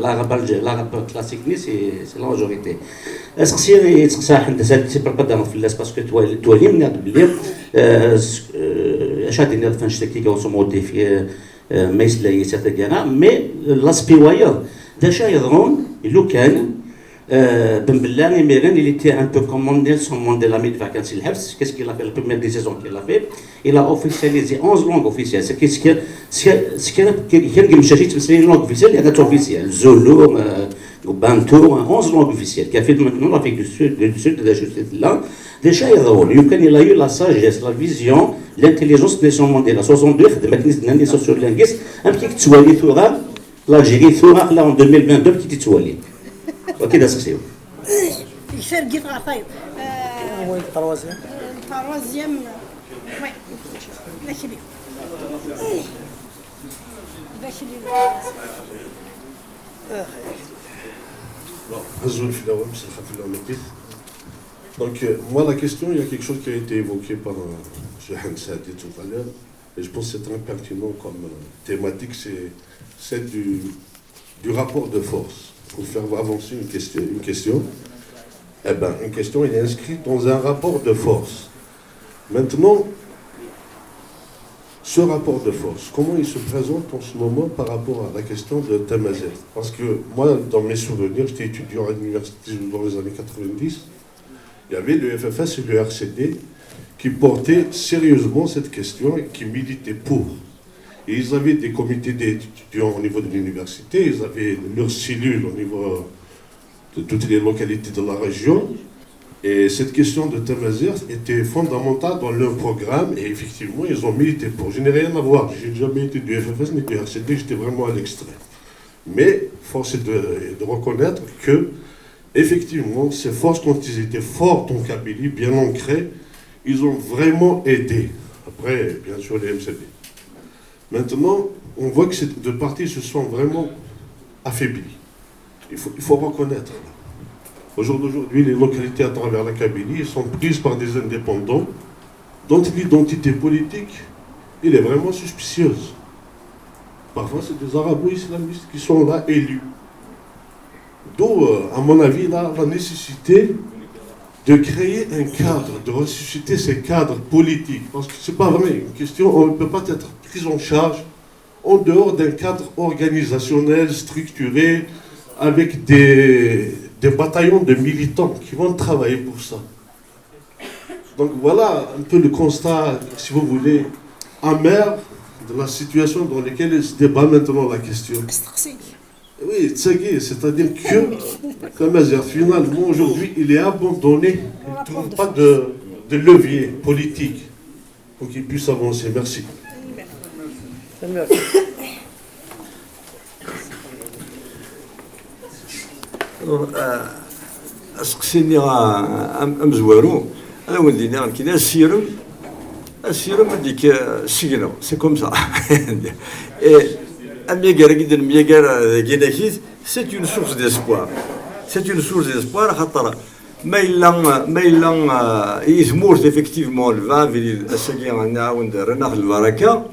l'arabe classique, c'est la majorité. C'est pas parce que toi, mais l'aspect ailleurs, déjà, Ben Bella, il était un peu comme Nelson Mandela mis de vacances. Qu'est-ce qu'il a fait la première décision qu'il a fait? Il a officialisé 11 langues officielles. C'est qu'est-ce qu'il y a une langue officielle, il y a 4 officielles. Zulu, Bantou, 11 langues officielles. Qui a fait maintenant l'Afrique du Sud, là. Déjà, il a eu la sagesse, la vision, l'intelligence de Nelson Mandela. 62, des sociolinguistes, un petit Tsouali Toura, l'Algérie Toura, là en 2022, petit Tsouali. Ok, d'accord, c'est Il fait le guitare, Oui, le troisième. Le troisième, oui. Bachili. Donc, moi, la question, il y a quelque chose qui a été évoqué par M. Hansadi tout à l'heure, et je pense que c'est très pertinent comme thématique, c'est celle du rapport de force. Pour faire avancer une question, eh ben, une question elle est inscrite dans un rapport de force. Maintenant, ce rapport de force, comment il se présente en ce moment par rapport à la question de Tamazirt? Parce que moi, dans mes souvenirs, j'étais étudiant à l'université dans les années 90, il y avait le FFS et le RCD qui portaient sérieusement cette question et qui militaient pour. Et ils avaient des comités d'étudiants au niveau de l'université, ils avaient leurs cellules au niveau de toutes les localités de la région. Et cette question de Tamazirt était fondamentale dans leur programme et effectivement, ils ont milité pour. Je n'ai rien à voir, je n'ai jamais été du FFS ni du RCD, j'étais vraiment à l'extrême. Mais force est de reconnaître que, effectivement, ces forces, quand ils étaient fortes en Kabylie, bien ancrées, ils ont vraiment aidé. Après, bien sûr, les MCD. Maintenant, on voit que ces deux partis se sont vraiment affaiblis. Il faut reconnaître. Au jour d'aujourd'hui, les localités à travers la Kabylie sont prises par des indépendants dont l'identité politique, elle est vraiment suspicieuse. Parfois, c'est des arabo-islamistes qui sont là élus. D'où, à mon avis, la nécessité de créer un cadre, de ressusciter ces cadres politiques. Parce que ce n'est pas vrai, une question, on ne peut pas être pris en charge en dehors d'un cadre organisationnel, structuré, avec des bataillons de militants qui vont travailler pour ça. Donc voilà un peu le constat, si vous voulez, amer de la situation dans laquelle se débat maintenant la question. Oui, c'est-à-dire que Tamazirt, finalement, aujourd'hui, il est abandonné. Il ne trouve pas de levier politique. pour qu'ils puissent avancer. Merci. اسقسيني امزوارو انا ولدي نعم كي السيرم ديك السجنه سي كوم سا اميغار كيدير ميغار كيناكيت سي اون سورس ديسبوار خاطر ما الا يزمورت افكتيفمون الفان في الساكي نعاود رناخ البركه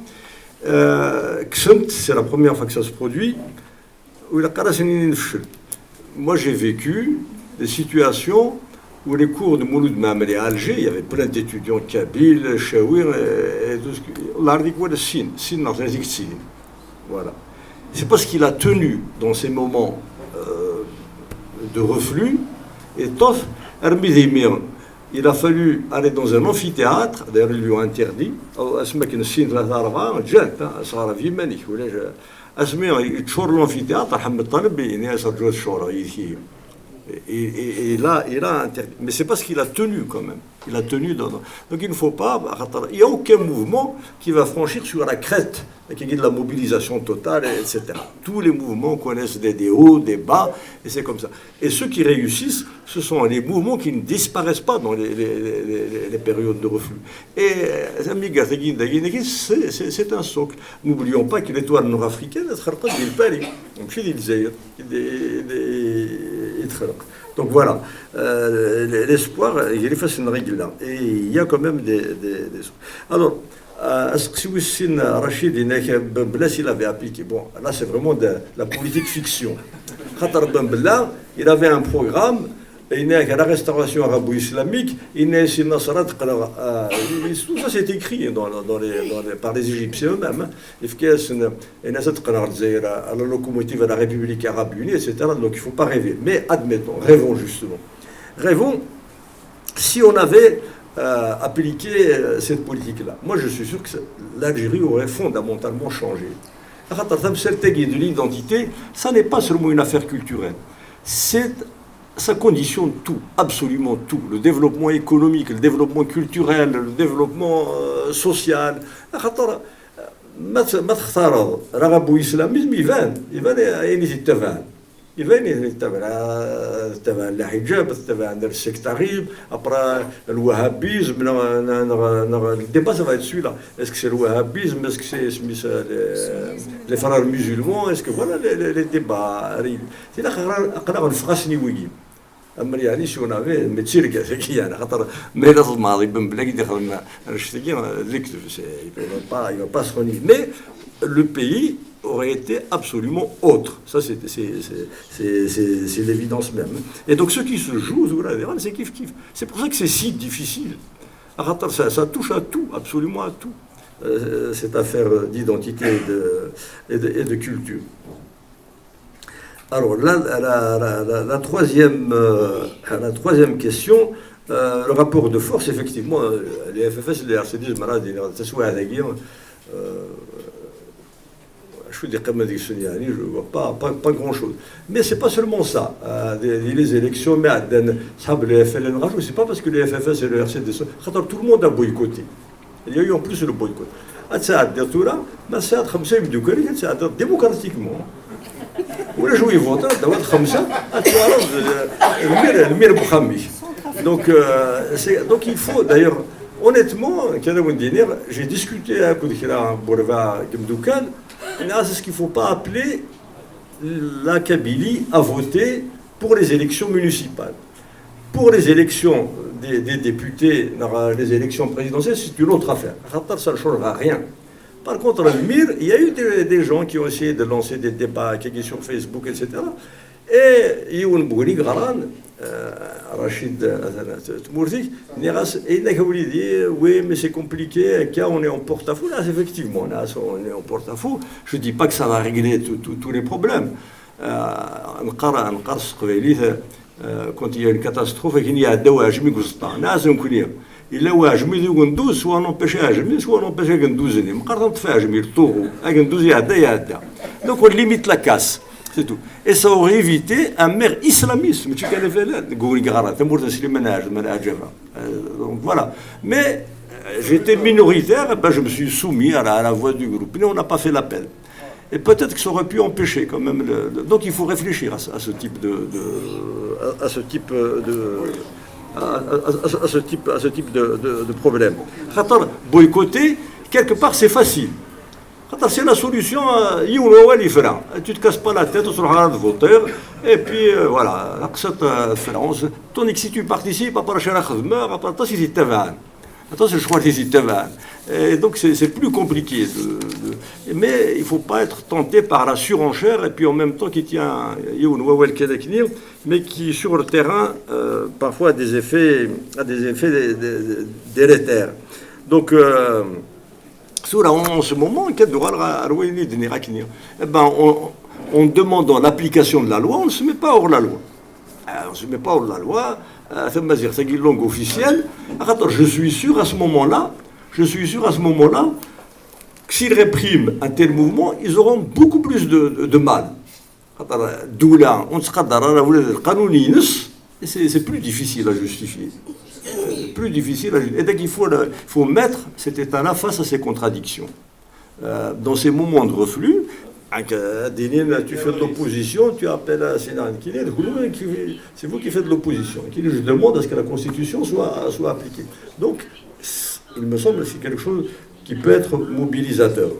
كسمت سي لا بروميير فوا كو سا سو برودوي ولا قراسني نفشل. Moi, j'ai vécu des situations où les cours de Mouloud Mahamadi à Alger, il y avait plein d'étudiants kabyles, chawir, et tout ce qui... Voilà. C'est parce qu'il a tenu dans ces moments de reflux, et Tof, il a fallu aller dans un amphithéâtre, d'ailleurs ils lui ont interdit, أسمع يتشور l'amphithéâtre حمد طلب الناس رجعوا الشورى يثير et là mais c'est parce qu'il a tenu quand même, il a tenu donc il ne faut pas, il n'y a aucun mouvement qui va franchir sur la crête qui est de la mobilisation totale, etc. Tous les mouvements connaissent des hauts, des bas, et c'est comme ça. Et ceux qui réussissent, ce sont les mouvements qui ne disparaissent pas dans les périodes de reflux. Et c'est un socle. N'oublions pas que l'étoile nord-africaine, elle sera pas du Paris, donc chez les donc voilà, l'espoir, il est facile de régler là. Et il y a quand même des... Alors, Rachid, il avait appliqué. Bon, là c'est vraiment de la politique fiction. Il avait un programme, il y a la restauration arabo-islamique, il y a tout ça c'est écrit par les Égyptiens eux-mêmes. Il y a la locomotive de la République arabe unie, etc. Donc il ne faut pas rêver. Mais admettons, rêvons justement. Rêvons si on avait appliqué cette politique-là. Moi je suis sûr que l'Algérie aurait fondamentalement changé. De l'identité, ça n'est pas seulement une affaire culturelle. Ça conditionne tout, absolument tout. Le développement économique, le développement culturel, le développement social. L'arabo-islamisme, il va الحجاب تبع السكتاريزم après le wahhabisme le débat ça va être celui-là, est-ce que c'est le wahhabisme, est-ce que c'est les frères musulmans, est-ce que voilà les débats c'est là قرا نفخسني ويجي اما يعني شو انا متشير كذا انا خاطر ما لا الماضي بن بلاك دخل انا شتي ليك il va pas se renier, mais le pays aurait été absolument autre. Ça, c'est l'évidence même. Et donc, ce qui se joue, c'est kiff-kiff. C'est pour ça que c'est si difficile. Ça touche à tout, absolument à tout, cette affaire d'identité et de culture. Alors, la troisième question, le rapport de force, effectivement, les FFS, les RCD, je ne vois pas grand-chose. Mais ce n'est pas seulement ça. Les élections, mais les FLN, ce n'est pas parce que les FFS et le RCD, tout le monde a boycotté. Il y a eu en plus le boycott. Démocratiquement. ولا جو يفوتوا دوات خمسة المير بخميش donc il faut d'ailleurs honnêtement j'ai discuté avec Bourva Gmdoukan, c'est ce qu'il ne faut pas appeler la Kabylie à voter pour les élections municipales. Pour les élections des députés, les élections présidentielles, c'est une autre affaire. Ça ne changera rien. Par contre, à Almir, il y a eu des gens qui ont essayé de lancer des débats sur Facebook, etc. Et Youn Bouri Garan, Rachid Tmourzi, il a dit oui, mais c'est compliqué, car on est en porte-à-faux. Là, effectivement, là, on est en porte-à-faux. Je ne dis pas que ça va régler tous les problèmes. Quand il y a une catastrophe, il y a des wajmi gustan. إلا واجمي ذو قندوز سواء نبشي هاجمي سواء نبشي قندوزني مقارنة تفاجمي الطوغو قندوز يعدى donc on limite la casse, c'est tout. Et ça aurait évité un maire islamiste, mais tu connais fait là, Gouri Gara, Tamour de Slimana, donc voilà. Mais j'étais minoritaire, ben je me suis soumis à la voix du groupe. Mais on n'a pas fait l'appel. Et peut-être que ça aurait pu empêcher quand même. Donc il faut réfléchir à ce type de problème. Boycotter, quelque part, c'est facile. C'est la solution. Tu ne te casses pas la tête sur le voteur. Et puis voilà. Tandis que si tu participes, après la attention, je crois que c'est et donc c'est plus compliqué. Mais il ne faut pas être tenté par la surenchère et puis en même temps qui tient, mais qui sur le terrain parfois a des effets délétères. Donc en ce moment, en demandant l'application de la loi, on ne se met pas hors la loi. On ne se met pas hors la loi. C'est une langue officielle. Je suis sûr à ce moment-là que s'ils répriment un tel mouvement, ils auront beaucoup plus de mal. C'est plus difficile à justifier. Plus difficile à justifier. Et donc il faut mettre cet État-là face à ces contradictions. Dans ces moments de reflux, tu fais de l'opposition, tu appelles à Sénat, c'est vous qui faites de l'opposition. Je demande à ce que la Constitution soit appliquée. Donc, il me semble que c'est quelque chose qui peut être mobilisateur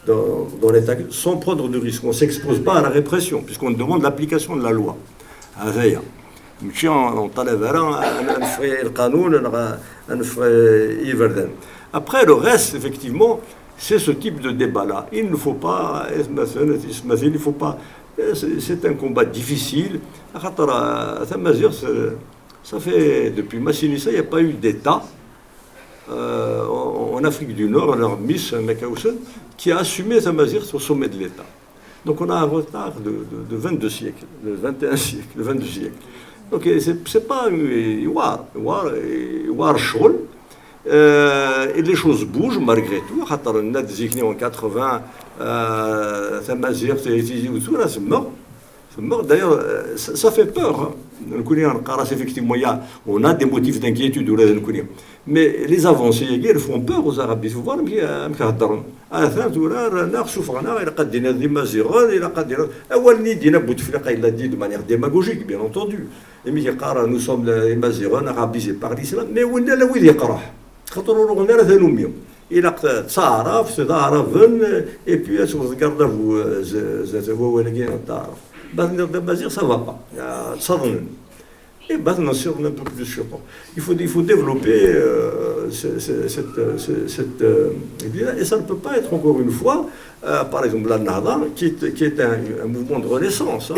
dans l'État, sans prendre de risque. On ne s'expose pas à la répression, puisqu'on demande l'application de la loi. Après, le reste, effectivement, c'est ce type de débat-là. Il ne faut pas, c'est un combat difficile. Ça fait, depuis Massinissa, il n'y a pas eu d'État en Afrique du Nord, en Miss Mekausen, qui a assumé Tamazir au sommet de l'État. Donc on a un retard de 22 siècles, de 21 siècles, de 22 siècles. Donc c'est pas war Schol. Et les choses bougent malgré tout. On a désigné en 80 Tamazir, c'est mort. D'ailleurs, ça fait peur. Effectivement, on a des motifs d'inquiétude. Mais les avancées, elles font peur aux Arabes. Il faut voir il l'a dit de manière démagogique, bien entendu. Nous sommes les Mazirans arabisés par l'islam. Mais où est là où il est il a تصارف تضاربن et puis si vous regardez vous ça va pas et maintenant sur un peu plus je pense il faut développer cette et ça ne peut pas être encore une fois par exemple la Nahda qui est un mouvement de renaissance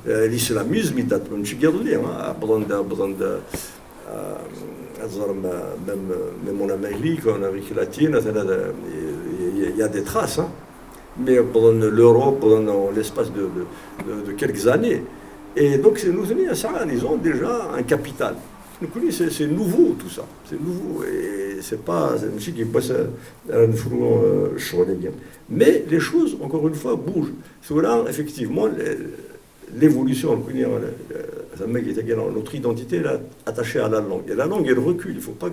l'islamisme il date من شي même en Amérique, en Amérique latine, il y a des traces. Mais pendant l'Europe, pendant l'espace de quelques années. Et donc, ils ont déjà un capital. C'est nouveau tout ça. C'est nouveau. Et c'est pas un monsieur qui passe mais les choses, encore une fois, bougent. Là, effectivement, l'évolution, notre identité est attachée à la langue. Et la langue, elle recule. Il ne faut pas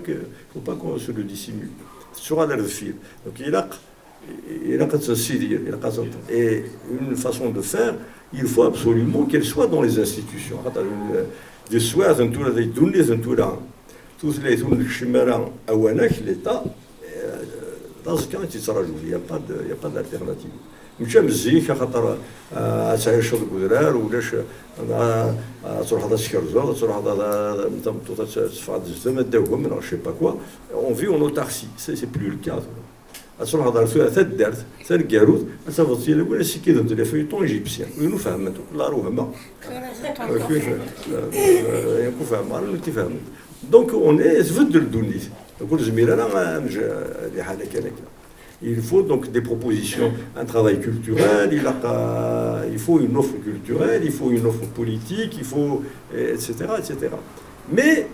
qu'on se le dissimule. Sur le fil. Donc, et une façon de faire, il faut absolument qu'elle soit dans les institutions. Des soirs, tous les l'État, dans ce cas, il n'y a pas d'alternative. مش مزيك خاطر تعيش الكدرار ولاش تروح هذا الشكرزو تروح هذا مطوطه تفعل الزمن داوهم من شي با كوا اون في اون اوتارسي سي بلو لو كا تروح هذا ثلاثه دارت ثلاث كاروت صافي ولا شي كيدو لي فيتون ايجيبسيان وينو فهمت لا روهما يكون فهم على اللي تفهم دونك اون اي زفد الدونيس كل زميل انا اللي حالك هكا. Il faut donc des propositions, un travail culturel, il faut une offre culturelle, il faut une offre politique, il faut, etc., etc. Mais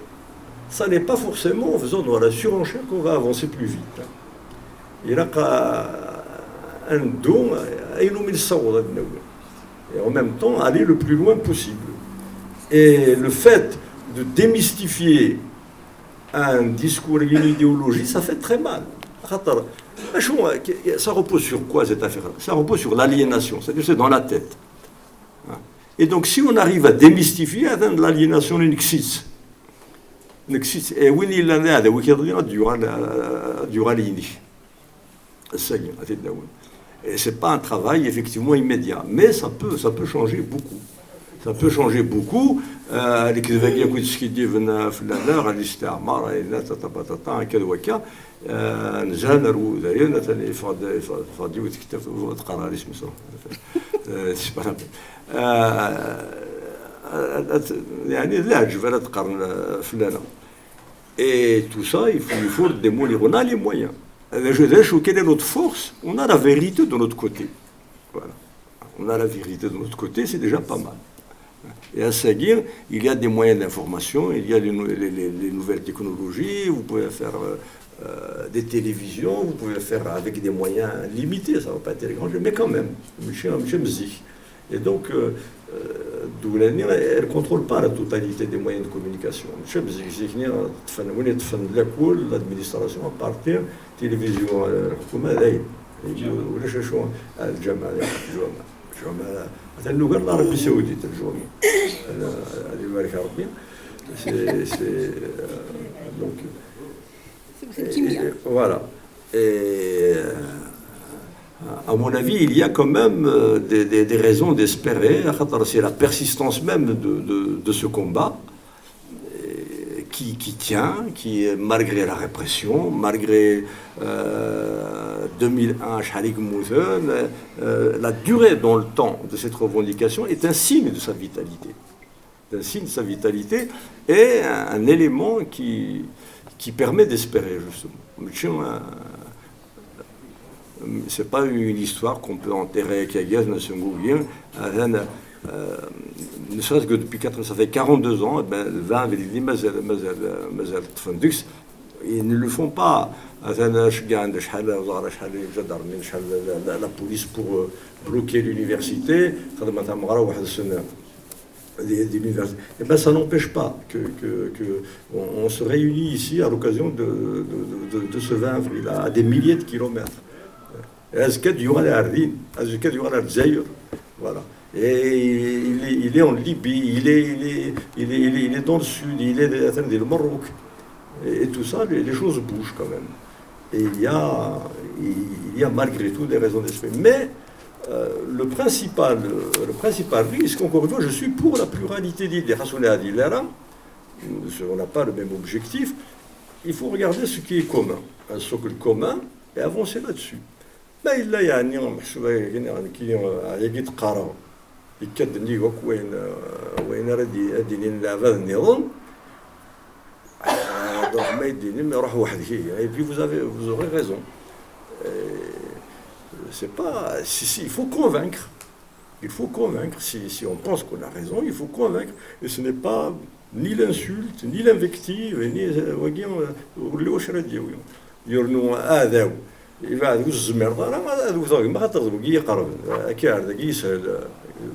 ça n'est pas forcément en faisant dans la surenchère qu'on va avancer plus vite. Il y a un don et en même temps aller le plus loin possible. Et le fait de démystifier un discours et une idéologie, ça fait très mal. Ça repose sur quoi cette affaire-là? Ça repose sur l'aliénation, c'est-à-dire c'est dans la tête. Et donc si on arrive à démystifier, l'aliénation n'existe. Et oui, il en a, et c'est pas un travail effectivement immédiat, mais ça peut changer beaucoup. Ça peut changer beaucoup. Les كذا كنت سكيدي في النار الاستعمار تطا كذا وكا نزال رو داير ثاني فاضي وتكتب وتقرا اسمه صح يعني لا جبل تقرن فلانه. Et tout ça, il faut démolir. On a les moyens. Quelle est notre force? On a la vérité de notre côté. Voilà. On a la vérité de notre côté, c'est déjà pas mal. Et à Saguir, il y a des moyens d'information, il y a les nouvelles technologies, vous pouvez faire des télévisions, vous pouvez faire avec des moyens limités, ça ne va pas être grand, mais quand même. Et donc, elle ne contrôle pas la totalité des moyens de communication. L'administration à partir télévision, مثلا اللغه العربيه السعوديه ترجمه هذه يبارك ربي سي دونك voilà. Et à mon avis, il y a quand même des raisons d'espérer. C'est la persistance même de ce combat qui tient, qui malgré la répression, malgré 2001, la durée dans le temps de cette revendication est un signe de sa vitalité. Un signe de sa vitalité et un élément qui permet d'espérer, justement. C'est pas une histoire qu'on peut enterrer avec Agaz, ne serait-ce que depuis ça fait 42 ans, ils ne le font pas. La police pour bloquer l'université, et ben ça n'empêche pas qu'on se réunit ici à l'occasion de ce 20 avril, à des milliers de kilomètres. Voilà. Et il est en Libye, il est dans le sud, il est le Maroc. Et tout ça, les choses bougent quand même. Et il y a malgré tout des raisons d'esprit. Mais le principal risque, encore une fois, je suis pour la pluralité d'idées. On n'a pas le même objectif. Il faut regarder ce qui est commun, un socle commun, et avancer là-dessus. Mais il y a et puis vous aurez raison. C'est pas il faut convaincre. Il faut convaincre. Si on pense qu'on a raison, il faut convaincre. Et ce n'est pas ni l'insulte, ni l'invective, ni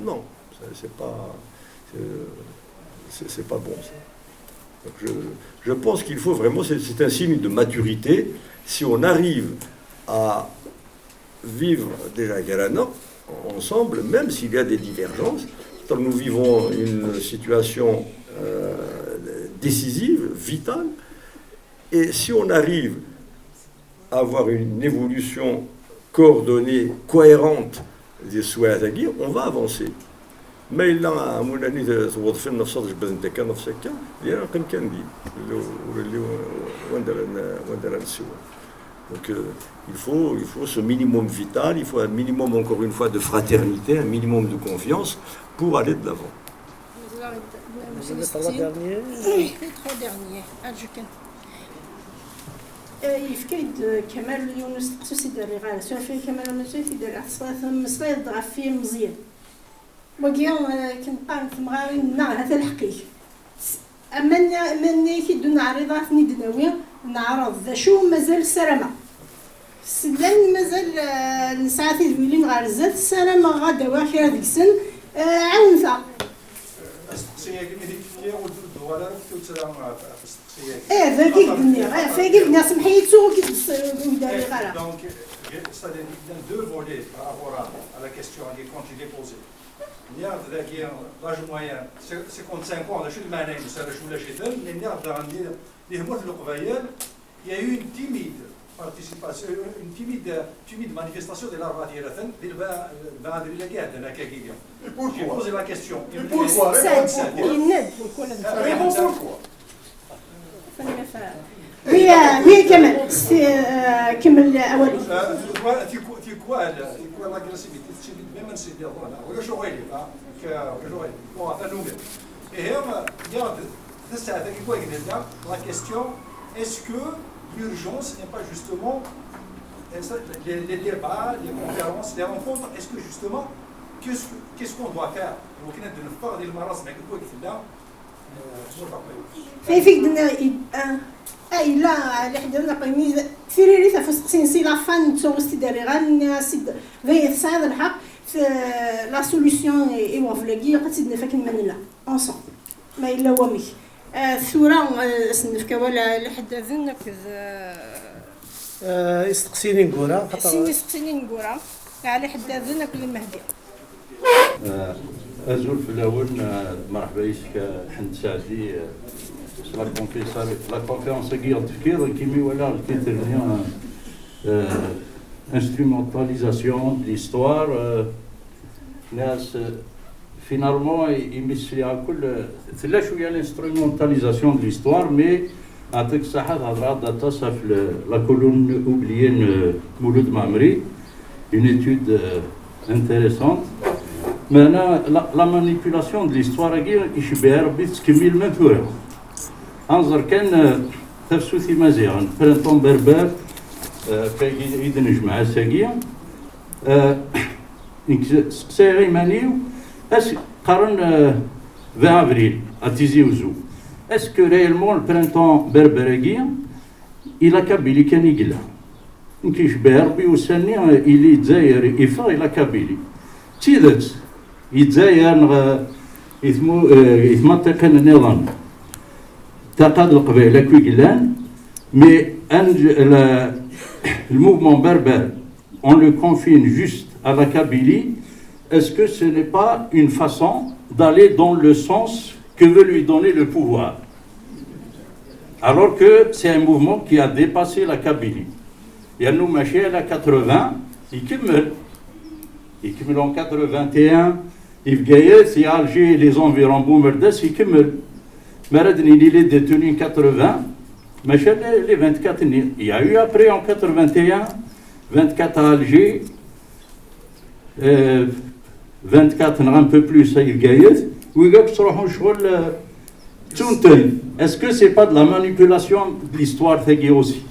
non, c'est pas bon ça. Donc je pense qu'il faut vraiment, c'est un signe de maturité, si on arrive à vivre déjà Garana ensemble, même s'il y a des divergences. Nous vivons une situation décisive, vitale, et si on arrive à avoir une évolution coordonnée, cohérente des souhaits à guerre, on va avancer. Mais il a un moment donné توظف في نفس الجبل نتاعك نفس هكا اللي انا كان كندير اللي وندير السوا. Donc il faut ce minimum vital, il faut un minimum encore une fois de fraternité, un minimum de confiance pour aller de l'avant. Les trois derniers. يفكرد كمال يونس خصوصي داري غير سوافي كمال يونس يدير مصريد غافي مزيان وكيا كنبقى نتمغاري النار هذا الحقيق أما كيدو نعرضات ندناوي نعرض ذا شو مازال السلامة السلام مازال نسعى في دويلين غير زاد السلامة غادا واخي هذيك السن عاونفا ذاك الدنيا فايق الدنيا سمحيتو كيداري غير. Donc, c'est-à-dire qu'il y a deux volets par rapport à la question quand il est posée. Il y a l'âge moyen, 55 ans, je suis le manin, je suis le chétan, il y a eu une timide participation, une timide manifestation de l'arbre à Tirathon, j'ai posé la question. Pourquoi وي كمال كمل اولي في كوا لاغريسيفيتي تشديد بما نسيدي ولا شغيلي كشغيلي وعطانومي et il y a de ça avec quoi la question est-ce que l'urgence n'est pas justement les débats, les conférences, les rencontres, est-ce que justement qu'est-ce qu'on doit faire ممكن نفرض المراسم avec quoi كذا فيك دنا اي لا اللي حدنا قيمي سيري ريثا فسقسين سي لا فان توستي داري غان سيد في صاد الحق لا سوليوشن اي وفلاكي قتدنا فك من لا اونصون ما الا هو مي الثوره سنفك ولا اللي حداثنا يستقسيني نقولها سيني يستقسيني نقولها على حداثنا كل المهدي أزول في الأول مرحبا بك حمد سعدي la conférence qui voilà qui intervient instrumentalisation de l'histoire finalement il met à كل l'instrumentalisation de l'histoire mais أعطيك الصحة هضرات تصف la colonne oubliée Mouloud Mamri une étude intéressante. Maintenant, la manipulation de l'histoire, يشبه ربي تكمل ما ثورة. أنظر كان تفسوثي مزيان برنتون بربر في يدنج مع الساقية سيغي مانيو أس قرن 20 أفريل أتيزي وزو أسكو ريالمون البرنتون بربراقية إلا كابيلي كان يقلع كيشبه ربي وساني إلي تزاير إفا إلا كابيلي تيدت يتزاير يتمنطق النظام تقاد القبائل كي قلان مي le mouvement berbère on le confine juste à la Kabylie, est-ce que ce n'est pas une façon d'aller dans le sens que veut lui donner le pouvoir, alors que c'est un mouvement qui a dépassé la Kabylie. Il y a nous Machiel à 80 il cumule en 81 Yves Gaillet, c'est Alger et les environs Boumerdes, il cumule. Maradni, il est détenu en 80, Machiel les 24 il y a eu après en 81 24 à Alger, 24 un peu plus à Yves Gaillet, où il y a est-ce que c'est pas de la manipulation de l'histoire aussi?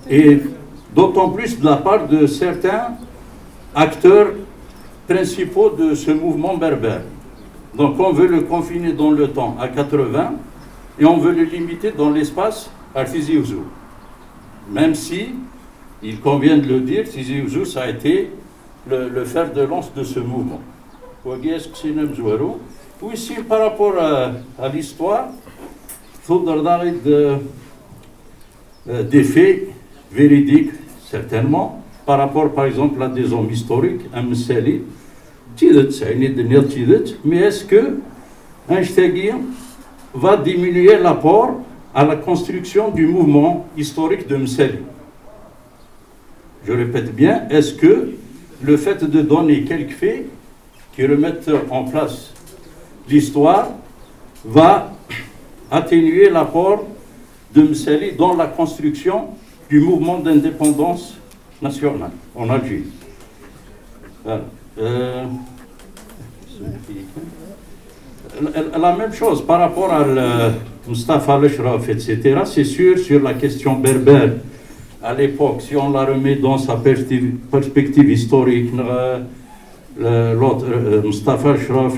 Et d'autant plus de la part de certains acteurs principaux de ce mouvement berbère. Donc on veut le confiner dans le temps à 80 et on veut le limiter dans l'espace à Tizi Ouzou. Même si, il convient de le dire, Tizi Ouzou, ça a été le fer de lance de ce mouvement. Oui, si par rapport à l'histoire, il faudra d'arrêt des faits véridiques, certainement, par rapport, par exemple, à des hommes historiques, un Msali, mais est-ce que un Shtagir va diminuer l'apport à la construction du mouvement historique de Msali? Je répète bien, est-ce que le fait de donner quelques faits qui remettent en place l'histoire va atténuer l'apport de Msali dans la construction du mouvement d'indépendance nationale en Algérie? Voilà. La même chose par rapport à Mustafa al-Shraf, etc. C'est sûr, sur la question berbère, à l'époque, si on la remet dans sa perspective historique, l'autre, Mustafa al-Shraf,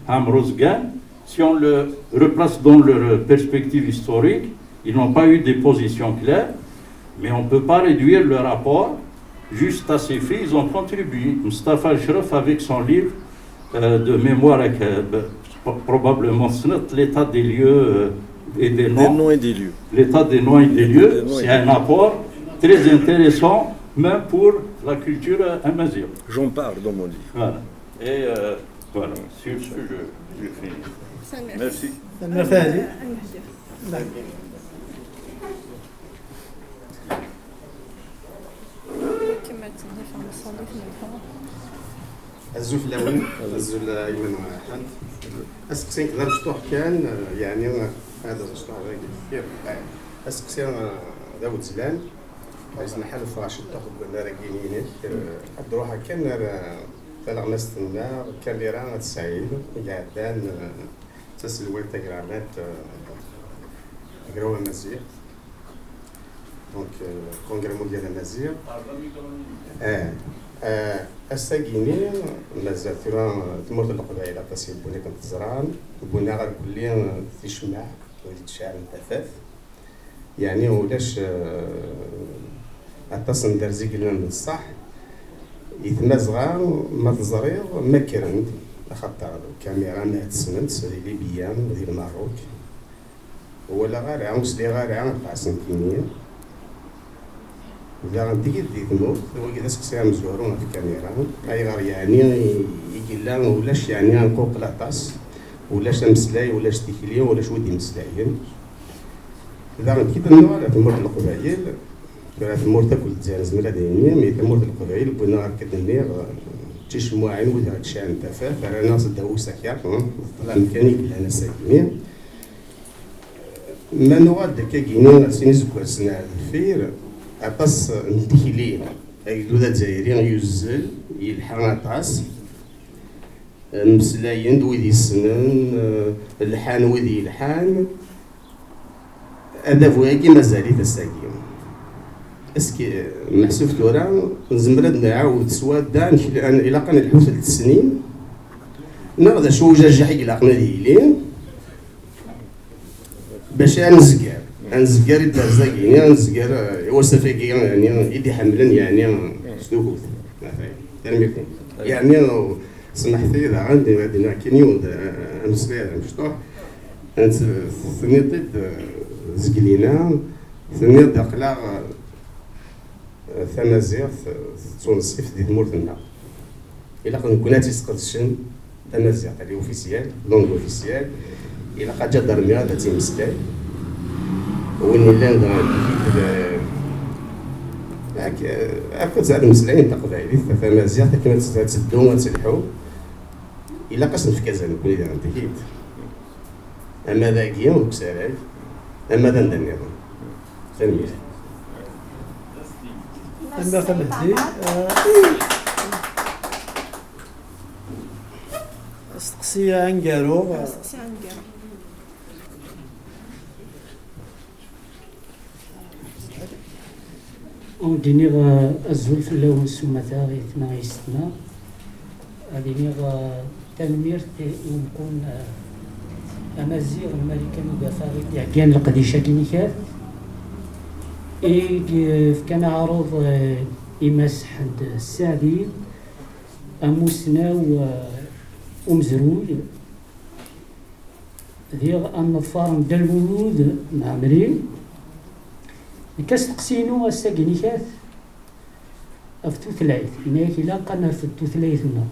Amrozgan, si on le replace dans leur perspective historique, ils n'ont pas eu des positions claires, mais on ne peut pas réduire le rapport juste à ces faits. Ils ont contribué. Mustafa al-Shraf, avec son livre de mémoire, probablement l'état des lieux et des Des noms. noms et des lieux. L'état des noms et des lieux, noms et c'est des un apport très intéressant, même pour la culture amazigh. J'en parle dans mon livre. Voilà. Et voilà, sur ce, je finis. Merci. المرثى هذه نعم. الزول الاول الزول الايمن حمد اسقسين كذا مفتوح كان يعني هذا مفتوح كثير اسقسين داود زلان عايز نحل فراش تاخذ قلنا راه كاينين عبد الروح كان طلع نستنى كان لي راه تسعيد قاعدان تسلوي تقرامات قراوه مزيغ دونك كونغري مونديال مزيغ الساقيني مازال ثما تمرت القبائل تسيب بني كنت زران بنا غير كلي تيشمع وليد شعر التفاف يعني ولاش اتصل درزي قلنا من الصح يتمازغا ما تزرير ما كرنت خاطر الكاميرا ما تسنت ديال ليبيان ديال المغرب ولا غير عاوز لي غير عام قاسم كينيا إذا غندي تموت هو كذا سكسي مزورون في الكاميرا أي غير يعني يجي لا ولاش يعني نقوق لاطاس ولاش مسلاي ولاش تيكلي ولاش ودي مسلايين إذا غندي تنوع على تمرت القبائل ولا تمرت تاكل تزال زميلة دينية مي تمرت القبائل بغينا غير كدني تيشموا عين ولا هاد الشان تفاف رانا صداو ساكيا طلع ميكانيك لنا ساكنين ما نواد كاينين سيني زكوا سنة الفير أطاس نتكلين أي دودا دزايرين يوزل يلحق أطاس المسلاين دويدي السنن اللحان ويدي يلحان هذا فواكي مازالي تساكي اسكي محسوب تورا نزمرد نعاود سوادا إلا قنا الحوت 3 سنين ناخذ شو جاجحي إلا قنا ديالين باش نزكر الدرزاكي نزكر وسفاكي يعني يدي حملا يعني سلوكوت ترميكم يعني سمحتي إذا عندي عندنا كينيو مسلية مفتوح أنت ثنيت زقلينا ثنيت دقلا ثمازيغ تونسي في دي مورتنا إلا كنا تيسقطشن ثمازيغ تاع أوفيسيال لونغ أوفيسيال إلا قد جا درميها تا تيمسلاي وين ولا هاكا زاد مسلاين تاع قبايلي ثمازيغ كما تسدو وتلحو إلا قسم في كازا نكون إذا انتهيت أما ذاكيا وكساراك أما ذا ندنيا سلمي المرثى مهدي استقسي عنقارو دينيغ الزول في اللون السمثا غيثنا غيستنا دينيغ تنمير ونكون أمازيغ الملكة مدافعة يعقان القديشة كينيكات كان عروض إماس حد السعدين أموسنا ومزرول ديغ النظفار دا الولود معمرين كاستقسينو الساقنيكات أفتو ثلاث إناك إلا قنا في التوثلاثنا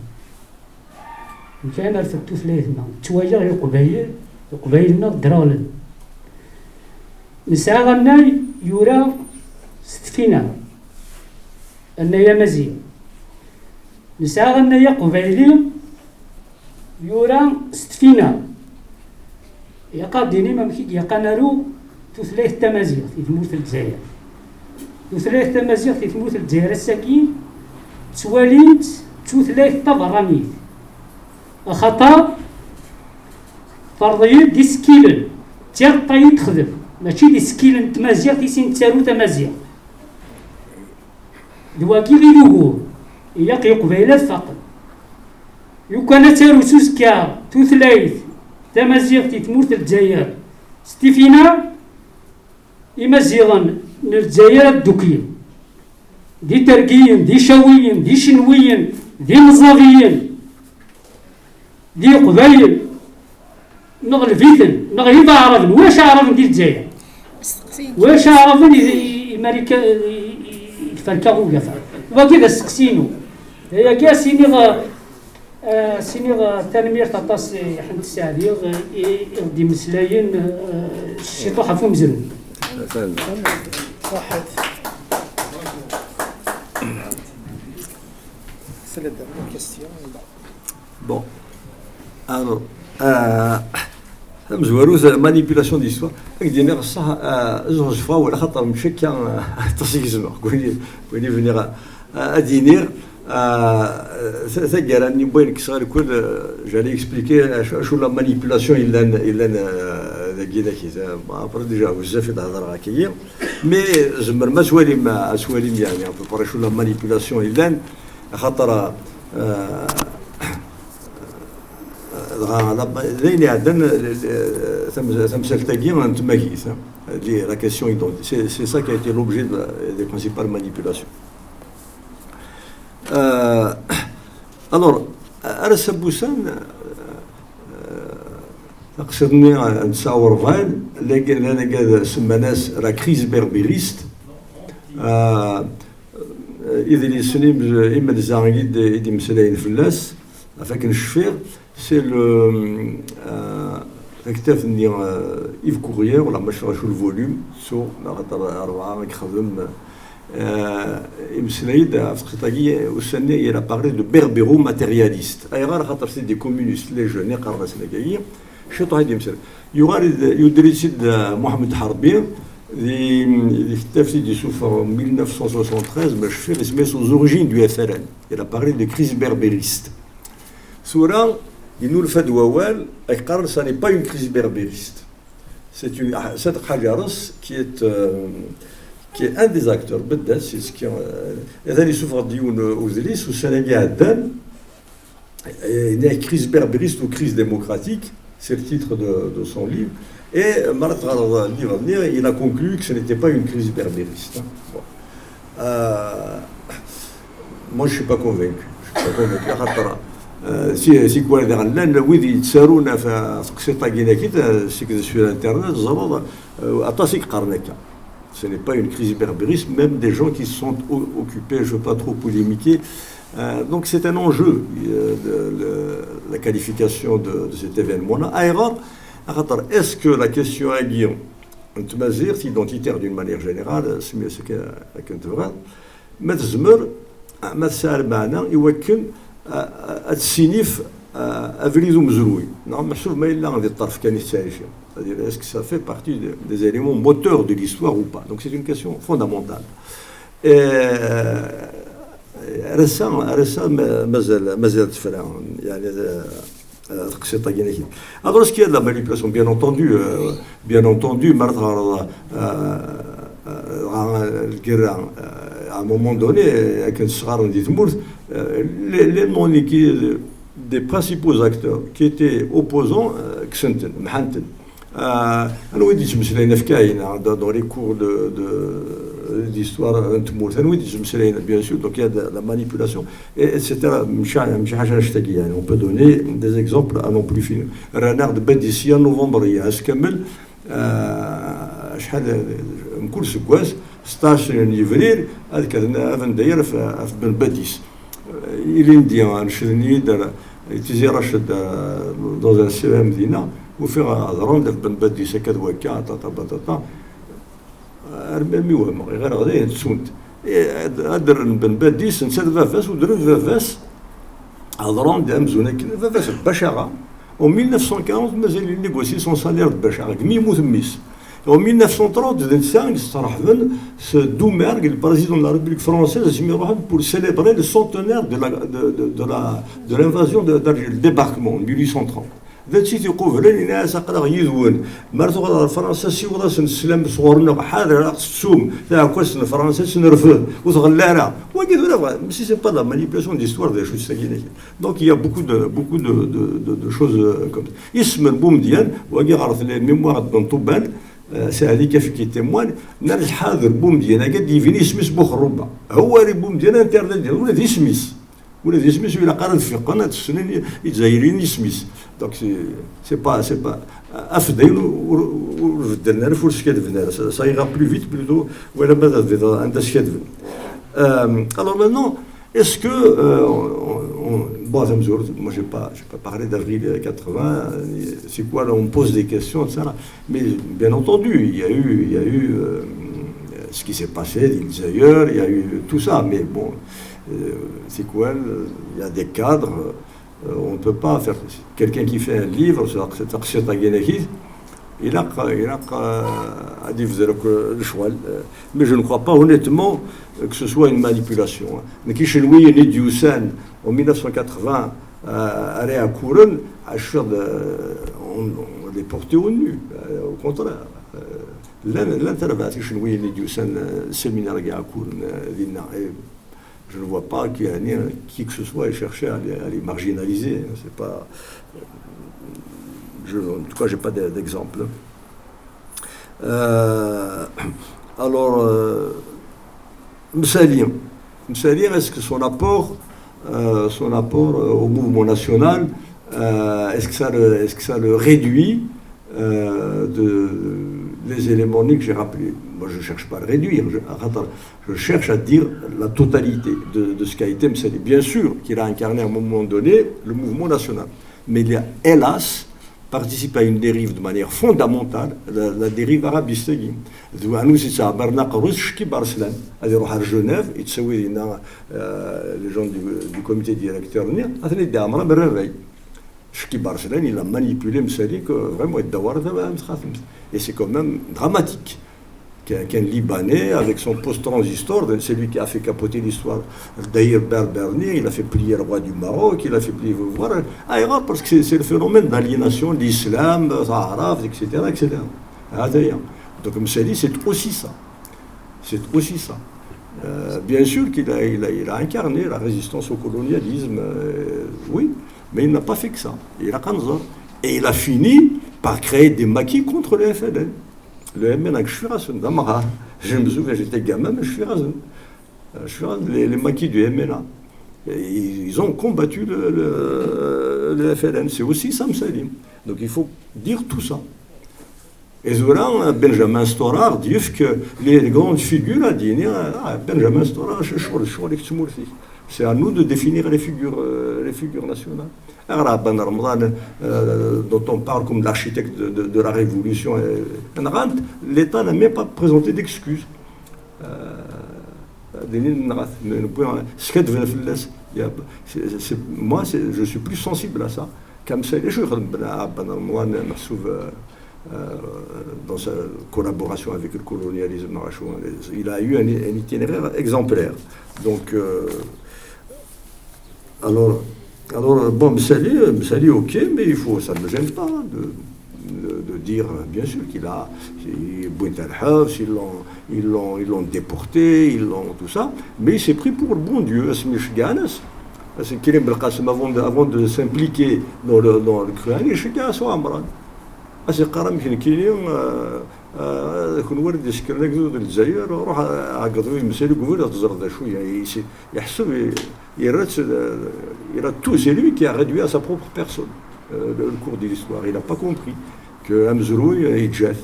كان في التوثلاثنا تواجه يقبايلنا درالن نسعى غناي يورا ستفينا أن يا مزيد نسعى غناي قبايلي يورا ستفينا يقاديني ممكن يقنرو ثلاث تمازيغ في ثموث الجزائر وثلاث تمازيغ في ثموث الجزائر الساكين تواليت ثلاث تضرانيت خطا فرضية دي سكيلن تيغ طايد تخدم ماشي دي سكيلن تمازيغ تيسين تسارو تمازيغ دواكي غي لوغور إياق يقبيلات فقط يو كان تارو سوسكا ثلاث تمازيغ في ثموث الجزائر ستيفينا إمازيغن الجزائر الدوكيين دي تركيين دي شاويين دي شنويين دي مزاغيين دي قبايل نغل فيتن نغل إذا عرفن واش عرفن ديال الجزائر واش عرفن أمريكا يفركاو كاع وكذا سقسينو هي كاع سيني تنمير تطاس حمد السعدي يغدي مسلاين الشيطوحة فو مزرون واحد Bon, alors, مزوروز مانيبيولاسيون ديستوار كدير صح زوج فوا ولا خاطر مشى كان تصيزنا قولي فينيغ ادينير ثقراني بوين كسر كل جالي اكسبليكي شو لا مانيبيولاسيون الا داكينا كذا ابري ديجا بزاف الهضره هكايا مي زمر ما سوالي يعني ابري شو لا مانيبيولاسيون الا خاطر لين عندنا تمثال تاكي نتما كيس la question identique. C'est ça qui a été l'objet des principales manipulations. Alors, Aras Bousan, قصدني نتصور فاين لكن انا قاعد سماناس لا كريز بربريست اذا لي سنيم اما الزانغيد يدي مسلاين فلاس فاكن الشفير سي لو كتاب ني ايف كوريير ولا باش شو الفوليوم سو خاطر 4 يخدم مسلايد في خطاكي وسني الى بارلي دو بربيرو ماتيرياليست اي غير خاطر سي دي كومونيست لي جون يقرا سنكاي شطو هادي مثلا يدرس محمد حربي اللي كتب دي سوف 1973 باش في اسمه سوز اوريجين دو اف ال ان الى بارلي دو كريز بربريست صورة ينول فد ووال يقرر ساني با اون كريز بربريست سي صدق حاجه راس كي est un des acteurs بالذات c'est ce qui هذا اللي سوف ديون اوزليس والسنه عدان une crise berbériste ou crise démocratique, c'est le titre de son livre. Et il a conclu que ce n'était pas une crise berbériste. Bon. Moi, je ne suis pas convaincu. Si quoi l'an oui يتسارون في قصة كيناكيت سي sur internet زرد أطاسيك قرنكا. Ce n'est pas une crise berbériste, même des gens qui se sont occupés, je ne veux pas trop polémiquer. Donc c'est un enjeu de la qualification de cet événement-là. Est-ce que la question à dire est identitaire d'une manière générale, c'est mieux ce qu'un tevran, mais تسأل معنا يمكن السينيف أفريدو مزروي نعم محسوب ما إلا عند الطرف كان يستعيش c'est-à-dire est-ce que ça fait partie des éléments moteurs de l'histoire ou pas. Donc c'est une question fondamentale. رسام مازال تفرع يعني قصة كيناكي. Alors ce qui est de la manipulation bien entendu مرات الكرا à un moment donné avec un صغار ندي تمورت les des principaux acteurs qui étaient opposants كسنتن محنتن انا ودي تمسلينا في كاينه dans les cours d'histoire نتمورت انا ودي تمسلينا bien sûr donc il y a de la manipulation etc مش حاجه نشتكي يعني on peut donner des exemples à non plus finir رانارد بدي سي نوفمبر كمل شحال كل سكواس 16 يفرير هذاك افن داير في بن باديس الى نديا نشدني دار تيزي راشد dans un CM مدينه وفي هضرون دار بن باديس هكا وكا طاطا ارمي وهم غير غادي تسونت هدر بن باديس نسال فافاس ودر فافاس هضرون دام زونا فافاس بشاره en 1940 مازال اللي نيغوسي سون سالير بشاره كمي يموت ميس. En 1935, ce Doumergue, le président de la République française, pour célébrer le centenaire de l'invasion d'Algérie, le débarquement en 1830. ذات يقول الناس قرا يذون مرتو فرنسا سي وراس السلام صورنا حاضر السوم تاع كوس فرنسا سنرفض وتغلارا وقيت ولا ماشي سي با لا مانيبيولاسيون ديستوار دي شوز ساكينه دونك il y a beaucoup de choses comme ça اسم البوم ديال وقي عرف الميموار بن طوبان سي هذيك كيف كيتيموان نرجع حاضر بوم ديالنا قد يفيني سميس بوخروبا هو اللي بوم ديالنا انترنت ديال ولا دي سميس ولا دي سميس ولا قرن في قناة السنين يتزايرين يسميس دونك سي با افضل وبدلنا له فلوس كدفنا ça ira plus vite plutôt ولا بدا عندها كدفن alors maintenant est-ce que bon moi j'ai pas parlé d'avril 80 c'est quoi là on pose des questions etc. mais bien entendu il y a eu ce qui s'est passé ailleurs il y a eu tout ça mais bon c'est quoi il y a des cadres on ne peut pas faire quelqu'un qui fait un livre sur cette action taguénéquise il a dit vous avez le choix mais je ne crois pas honnêtement que ce soit une manipulation mais qui chez Louis né du Hussein en 1980 à Kouren on les portait au nu au contraire l'intervention chez Louis né du Hussein séminaire à Kouren je ne vois pas qui que ce soit ait cherché à les marginaliser c'est pas en tout cas, je n'ai pas d'exemple. Alors, Msalir, est-ce que son apport au mouvement national, est-ce que ça le réduit les éléments que j'ai rappelés? Moi, je ne cherche pas à le réduire, je cherche à dire la totalité de ce qu'a été Msalir. Bien sûr qu'il a incarné à un moment donné le mouvement national, mais il a, hélas, participe à une dérive de manière fondamentale, la dérive arabiste. Nous, c'est ça, Barnak Rousse, qui Barslan, à Genève, et les gens du comité directeur, il a manipulé Msali que vraiment et c'est quand même dramatique qu'un Libanais avec son post-transistor, c'est lui qui a fait capoter l'histoire d'Aïr Berberni, il a fait plier le roi du Maroc, il a fait plier parce que c'est le phénomène d'aliénation de l'islam, arabe, etc. Donc Msali, c'est aussi ça. Bien sûr qu'il a incarné la résistance au colonialisme, oui, mais il n'a pas fait que ça. Il a Kanzar. Et il a fini par créer des maquis contre le FLN. Le MNA, je me souviens, j'étais gamin, mais je suis raison. Les maquis du MNA. Ils ont combattu le FLN. C'est aussi Sam Salim. Donc il faut dire tout ça. Et voilà, Benjamin Storard dit que les grandes figures a dit Benjamin Storard, c'est à nous de définir les figures nationales. Ben Ramadan, dont on parle comme l'architecte de la révolution, l'État n'a même pas présenté d'excuses. Moi, je suis plus sensible à ça. Comme ça, dans sa collaboration avec le colonialisme, il a eu un itinéraire exemplaire. Donc, alors bon, Msali, ok, mais ça ne me gêne pas de dire, bien sûr, qu'il a Bouintalhaf, ils l'ont déporté, ils l'ont tout ça, mais il s'est pris pour le bon Dieu, parce que Kirim Belkacem, avant de s'impliquer dans le Kruani, il s'est dit Amran. C'est quand même qu'il كون ورد يسكر لك زود الجزائر روح عقدوا يمسلوا قبل تزرد شويه يحسب il a tout, c'est lui qui a réduit à sa propre personne le cours de l'histoire. Il n'a pas compris que Amzrouy est Jeff.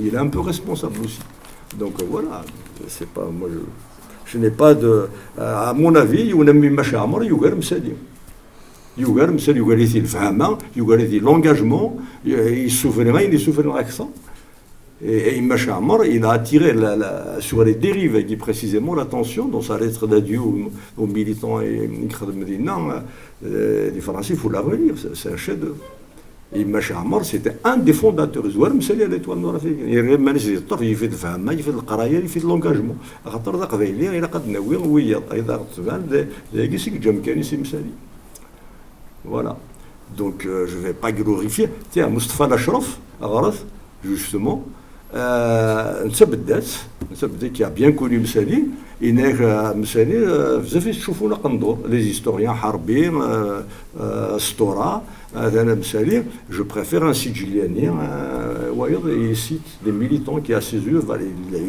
Il est un peu responsable aussi. Donc voilà, c'est pas moi je n'ai pas de à mon avis on aime Machar Yougar Msadi. Yougar Msadi Yougariti le fahma, Yougariti l'engagement, il souffrait l'accent. Et Machar il a attiré sur les dérives et dit précisément l'attention dans sa lettre d'adieu aux militants et les Français, il faut la relire, c'est un chef-d'œuvre. Et Machar c'était un des fondateurs. Il fait le fahma, il fait le qaraya, il fait l'engagement. Voilà. Donc je ne vais pas glorifier. Tiens, Mustafa Lashraf, justement, qui a bien connu Msali, les historiens Harbin, Stora, je préfère un Sijiliani, il cite des militants qui, à ses yeux,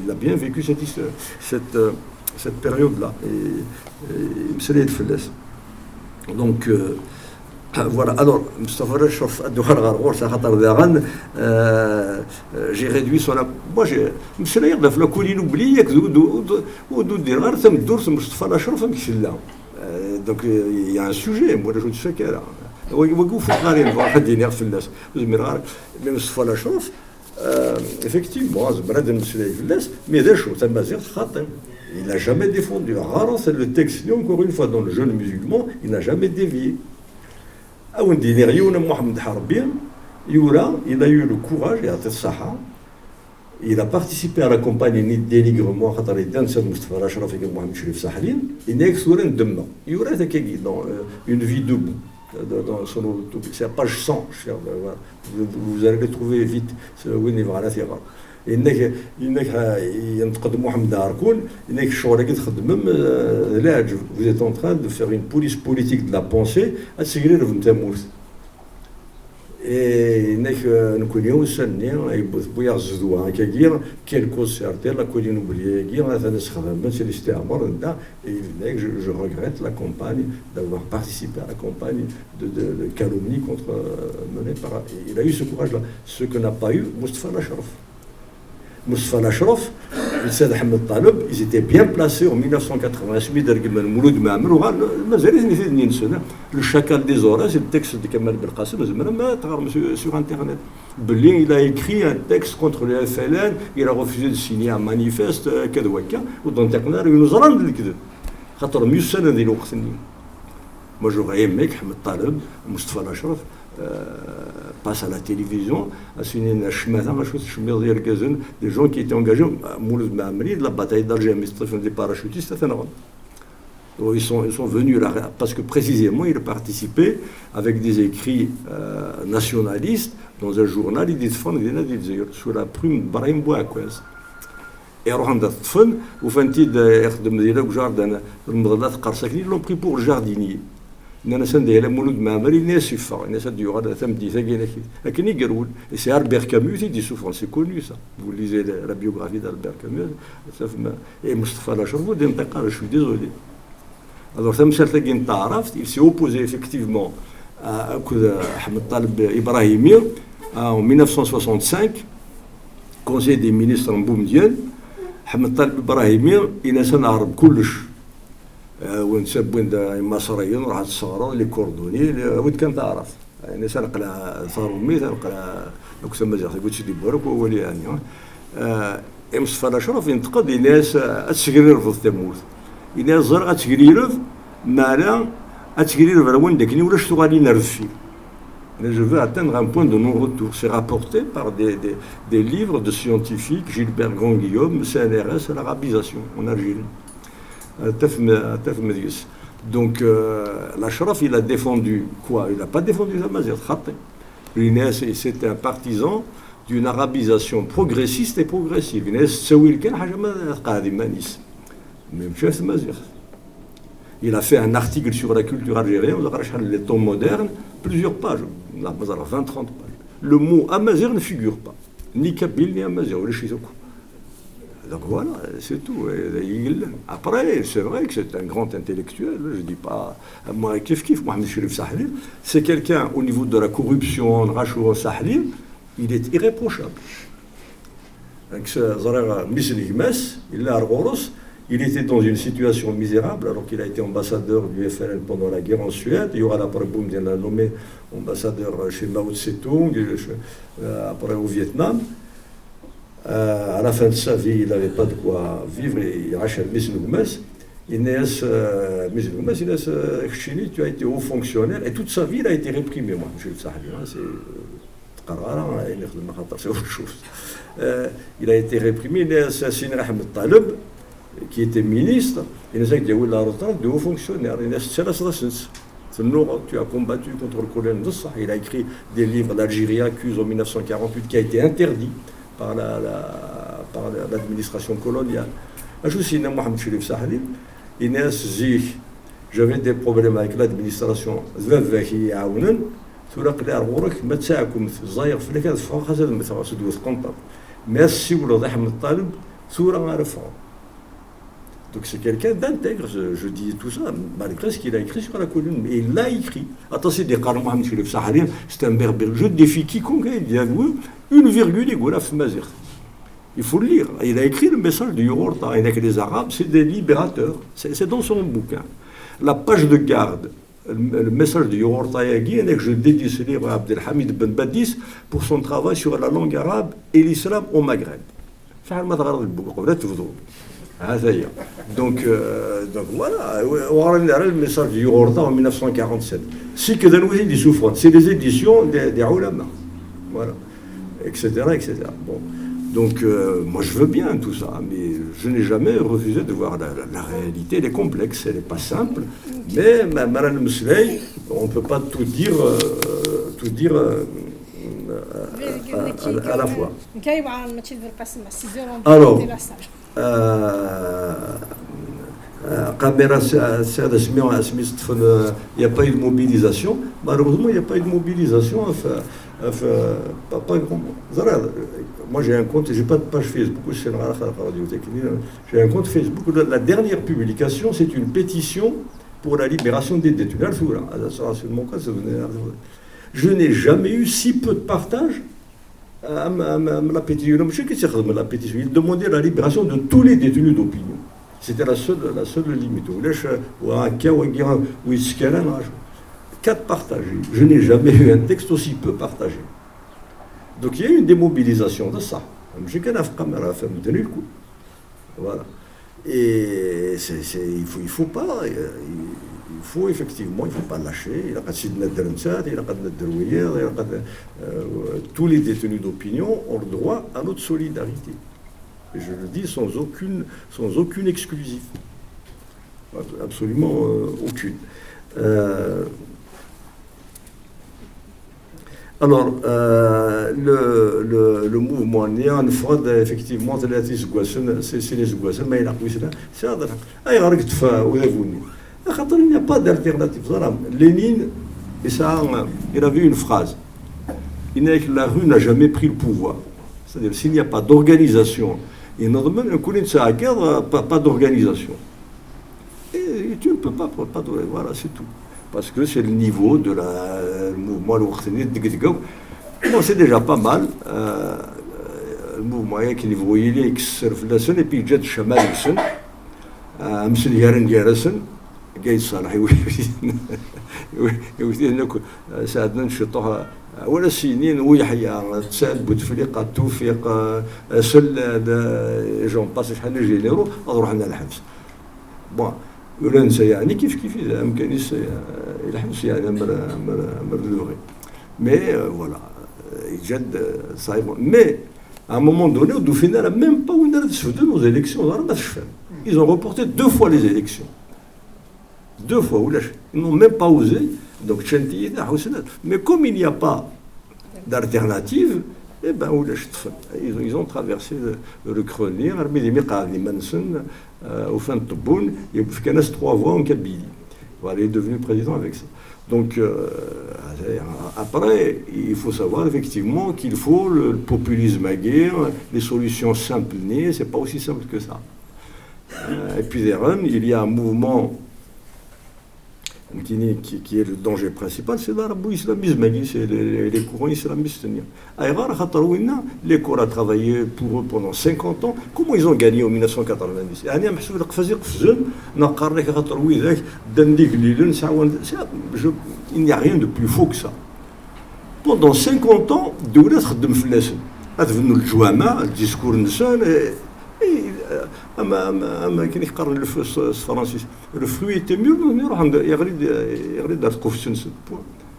il a bien vécu cette période-là. Et Msali est Donc, voilà. Alors, Mustafa Rachov, j'ai réduit son. Moi, je me la colline oubliée que donc, il y a un sujet. Moi, je suis fait là. Mais Mustafa Rachov, effectivement, mais des choses, il n'a jamais défendu. Rare, c'est le texte, encore une fois, dans le jeune musulman, il n'a jamais dévié. Il a eu le courage, il a participé à la campagne d'énigrement il y aura dans une vie debout. C'est la page 100, vous allez le trouver vite. انك ينتقد محمد داركون انك الشغل اللي كتخدم لا vous êtes en train de faire une police politique de la pensée اتسجلوا في تموت انك نكون يوسني يبث بويا زدوا كير كيل كونسيرتي لا كولين اوبليي كير هذا استخدام الاستعمار نتا انك je regrette la campagne d'avoir participé à la campagne de calomnie contre menée par il a eu ce courage là ce que n'a pas eu Mustafa Nashraf. Mustafa Nashraf, Saad Ahmed Taleb, ils étaient bien placés en 1988 le chacal des oreilles, c'est le texte de Kamal Belkacem, sur Internet. Belin, il a écrit un texte contre le FLN, il a refusé de signer un manifeste, moi j'aurais aimé que Ahmed Taleb, Mustafa Nashraf, passe à la télévision, des gens qui étaient engagés de la bataille d'Alger, des parachutistes, ils sont venus là, parce que précisément ils participaient avec des écrits nationalistes dans un journal, ils défendent sous la plume de Brahim Bouakwez. Et ils l'ont pris pour jardinier. C'est Albert Camus qui dit souvent, c'est connu ça. Vous lisez la biographie d'Albert Camus, et Mustafa Nashraf, je suis désolé. Alors, il s'est opposé effectivement à Ahmed Taleb Ibrahimi en 1965, Conseil des ministres en Boumediene. Ahmed Taleb Ibrahimi, il n'a pas de كلش. ونسب وين المصريين راح تصوروا لي كوردوني وين كان تعرف يعني سنقلا ثارومي سنقلا نكسب مزيغ قلت لي بارك هو اللي يعني مصطفى نشرف ينتقد الناس اتسكرير في التموت الناس زرقا اتسكرير مالا اتسكرير على وين داكني ولا شتو غادي نرفي Je veux atteindre un point de non-retour. C'est rapporté par des livres de scientifiques, Gilbert Grand-Guillaume, CNRS, l'arabisation en Algérie. Donc, l'Ashraf, il a défendu quoi? Il n'a pas défendu la Mazir. L'Inès, c'était un partisan d'une arabisation progressiste et progressive. Il a fait un article sur la culture algérienne, les temps modernes, plusieurs pages, 20-30 pages. Le mot Amazir ne figure pas, ni Kabyle ni Amazir. Donc voilà, c'est tout. Après, c'est vrai que c'est un grand intellectuel, je ne dis pas, moi, Mohamed Cherif Sahli, c'est quelqu'un, au niveau de la corruption, Rachour Sahli, il est irréprochable. Il était dans une situation misérable alors qu'il a été ambassadeur du FLN pendant la guerre en Suède. Il y aura après Boum, il l'a nommé ambassadeur chez Mao Tse-tung, après au Vietnam. À la fin de sa vie, il n'avait pas de quoi vivre et il rachète Misnougmes. Inès Chini, tu as été haut fonctionnaire et toute sa vie, il a été réprimé. Moi, je le sais, c'est autre chose. Il a été réprimé. Inès Sina Ahmed Taleb, qui était ministre, il a dit la retraite de haut fonctionnaire. Tu as combattu contre le colonel Nassa. Il a écrit des livres d'Algérie accuse en 1948 qui a été interdit par l'administration coloniale. J'avais des problèmes avec l'administration. Merci Donc c'est quelqu'un d'intègre, je dis tout ça, malgré ce qu'il a écrit sur la colline. Et il l'a écrit. Attention, c'est un berbère. Je défie quiconque, il y a une virgule, il faut le lire. Il a écrit le message de Yorta, avec les Arabes, c'est des libérateurs. C'est dans son bouquin. La page de garde, le message de Yorta Yagui, que je dédie ce livre à Abdelhamid Ben Badis pour son travail sur la langue arabe et l'islam au Maghreb. Donc voilà, on a le message du Yorta en 1947. C'est que c'est des éditions des ulama, voilà, etc., etc. Bon, donc moi je veux bien tout ça, mais je n'ai jamais refusé de voir la réalité. Elle est complexe, elle n'est pas simple, mais Madame Mousley, on ne peut pas tout dire à la fois. Alors, il n'y a pas eu de mobilisation. Malheureusement, il n'y a pas eu de mobilisation. Pas grand. Moi, j'ai un compte, j'ai pas de page Facebook. J'ai un compte Facebook. La dernière publication, c'est une pétition pour la libération des détenus. Je n'ai jamais eu si peu de partage à la pétition. Il demandait la libération de tous les détenus d'opinion. C'était la seule limite. 4 partagés. Je n'ai jamais eu un texte aussi peu partagé. Donc il y a eu une démobilisation de ça. Voilà. Et il faut pas. Il faut effectivement, il ne faut pas lâcher. Tous les détenus d'opinion ont le droit à notre solidarité. Et je le dis sans aucune exclusive. Absolument aucune. Alors, le mouvement Nian Frod, effectivement, c'est les Zougassen, mais il a pris ça. C'est ça. Il n'y a pas d'alternative. Lénine, il avait une phrase. Il dit que la rue n'a jamais pris le pouvoir. C'est-à-dire, s'il n'y a pas d'organisation, pas d'organisation. Et tu ne peux pas voilà, c'est tout. Parce que c'est le niveau de le mouvement Bon, c'est déjà pas mal. Le mouvement qui niveau il est exerce et puis Jed Shamal Yusson, Amsel Yaren Yarasson, Gaïd Salah, ساعدنا نشطوها ولا سنين ويحيى تسال بوتفليقه توفيق سل جون باس شحال من جينيرو رحنا للحبس بون ولا نسى يعني كيف امكاني الحبس يعني مرلوغي مي فوالا جد صعيب مي à un moment donné, au final, même pas où on a discuté nos élections, ils ont reporté 2 fois les élections. 2 fois, ils n'ont même pas osé. Donc, mais comme il n'y a pas d'alternative, eh ben, ils ont traversé le Crenier, au fin de Toboun, il y a 3 voix en Kabylie. Voilà, il est devenu président avec ça. Donc, après, il faut savoir effectivement qu'il faut le populisme à guerre, les solutions simples nées, c'est pas aussi simple que ça. Et puis, il y a un mouvement qui est le danger principal, c'est l'arabo-islamisme, c'est les courants islamistes. Les cours à travailler pour eux pendant 50 ans. Comment ils ont gagné en 1990 il n'y a rien de plus faux que ça. Pendant 50 ans, le discours le fruit était mieux,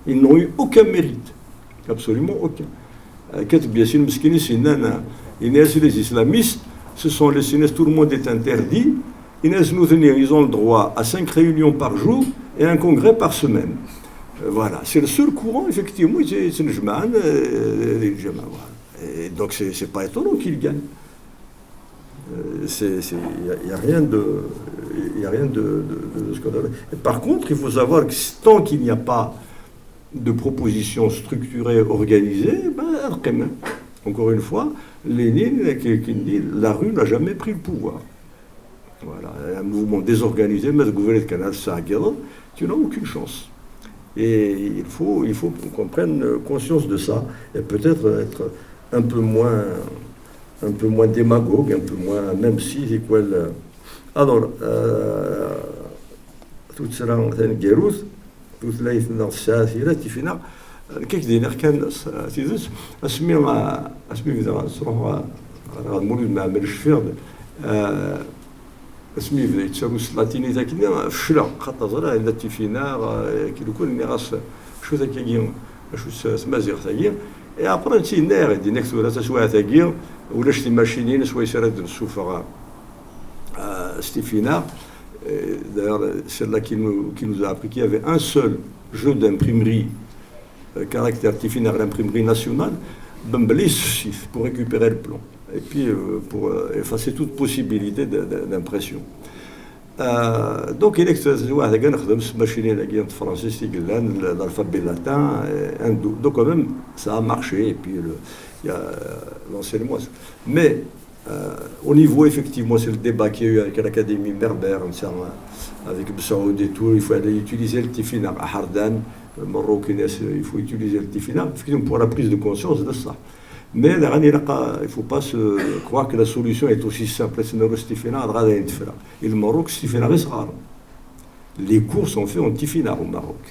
ils n'ont eu aucun mérite, absolument aucun. Les islamistes, ce sont les sinistres, tout le monde est interdit. Ils ont le droit à 5 réunions par jour et un congrès par semaine. Voilà, c'est le seul courant, effectivement, c'est le Jman. Donc c'est pas étonnant qu'ils gagnent. Il n'y a rien de scandaleux. Par contre, il faut savoir que tant qu'il n'y a pas de proposition structurée, organisée, encore une fois, Lénine qui dit la rue n'a jamais pris le pouvoir. Voilà, un mouvement désorganisé, mais le gouvernement canal Sahagel, tu n'as aucune chance. Et il faut qu'on prenne conscience de ça, et peut-être être un peu moins démagogue, un peu moins, même si c'est quoi le... Alors, tout cela en train de guérir, tout cela est dans ça, c'est là, tu finis. كيف دينا كان تيدس اسمي اذا تروح غنمولد ما عملش فيه اسمي بدا يتساوي السلاطيني تاع كنا فشلا خاطر زرا الا تيفينا كي يكون ني غاس شو ذاك كي شو سمازيغ تاعي اي ابري تي نير دي نيكس ولا تسوا تاعي ولا شتي ماشينين سوا يسرد السوفا ستيفينا d'ailleurs c'est là qui nous a appris qu'il y avait un seul jeu d'imprimerie caractère Tifinagh, l'imprimerie nationale, pour récupérer le plan et puis pour effacer toute possibilité d'impression. Donc il existe des machines français, l'alphabet latin, donc quand même ça a marché et puis il y a l'enseignement. Mais au niveau effectivement c'est le débat qu'il y a eu avec l'Académie berbère, avec Saoud et tout, il faut aller utiliser le Tifinagh à Hardan. Marocain, il faut utiliser le Tifinagh pour la prise de conscience de ça. Mais il ne faut pas se croire que la solution est aussi simple. Et le Maroc, Tifinagh, les cours sont faits en Tifinagh au Maroc.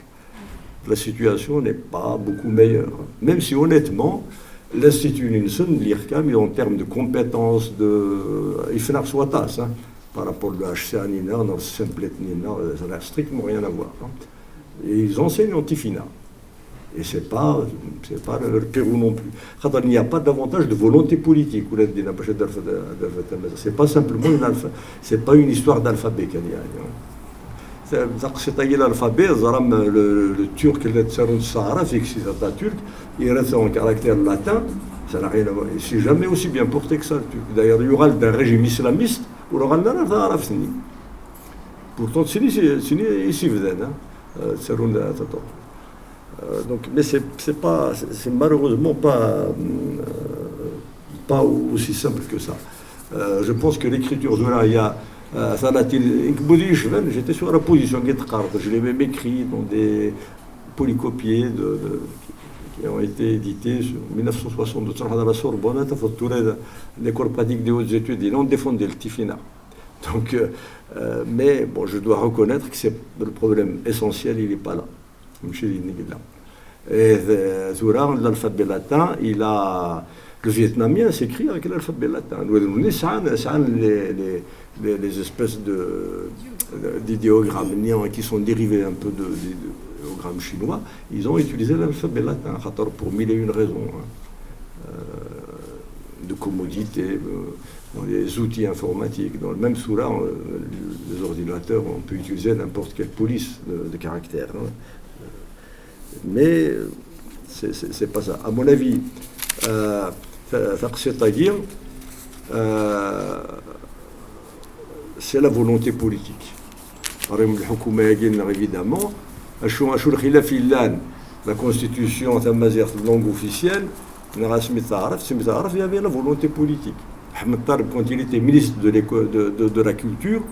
La situation n'est pas beaucoup meilleure. Même si honnêtement, l'Institut Ninson, l'IRCAM, en termes de compétences, il fait la soitas par rapport au HCA Nina, dans le Simplet Nina, ça n'a strictement rien à voir. Et ils enseignent en Tifinagh. Et c'est pas le Pérou non plus. Il n'y a pas davantage de volonté politique. C'est pas simplement c'est pas une histoire d'alphabet qu'il y a. C'est-à-dire l'alphabet, le turc, le Sahara, c'est turc, il reste en caractère latin, ça n'a rien à voir. C'est jamais aussi bien porté que ça, le turc. D'ailleurs, il y aura d'un régime islamiste, où il y aura un pourtant, c'est ici, donc, mais c'est malheureusement pas aussi simple que ça. Je pense que l'écriture de là, il y a j'étais sur la position je l'ai même écrit dans des polycopiés qui ont été édités en 1962 à la Sorbonne, l'école pratique des hautes études, ils ont défendu le Tifinagh. Donc, mais bon, je dois reconnaître que le problème essentiel, il n'est pas là. Et l'alphabet latin, le vietnamien s'écrit avec l'alphabet latin. Les espèces d'idéogrammes qui sont dérivés un peu d'idéogrammes chinois, ils ont utilisé l'alphabet latin pour mille et une raisons. De commodité, dans les outils informatiques, dans le même soura, les ordinateurs, on peut utiliser n'importe quelle police de caractère. Mais c'est pas ça. À mon avis, c'est-à-dire, c'est la volonté politique. Évidemment, la constitution de langue officielle, il y avait la volonté politique. Ahmed Taleb, quand il était ministre de la Culture,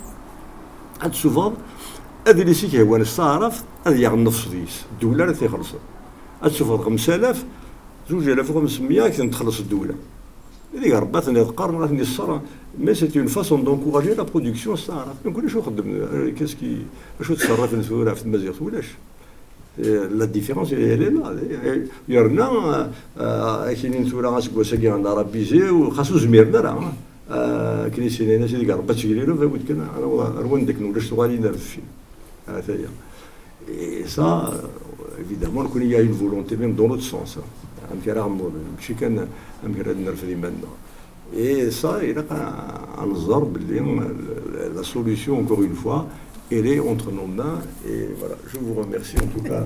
souvent, هذه اللي هو الصارف هذه يغنف صديس الدوله لا تيخلص تشوف 5000 2500 كي تخلص الدوله اللي ربات القرن راه الصرا مي سي اون فاسون دونكوراجي لا برودكسيون الصارف ما نقولش نخدم كاسكي واش تصرف نسولها في المزيغ ولاش لا ديفيرونس هي لا يرنا كاينين نسولها غاسكو ساكي عندها رابيزي وخاصو زميرنا راه كاين سيني ناس اللي ربات تشكيلو فاوت كنا انا روندك ولاش صغالي نرفي. Et ça, évidemment, il y a une volonté même dans l'autre sens. Et ça, il y a la solution, encore une fois, elle est entre nos mains. Et voilà, je vous remercie en tout cas.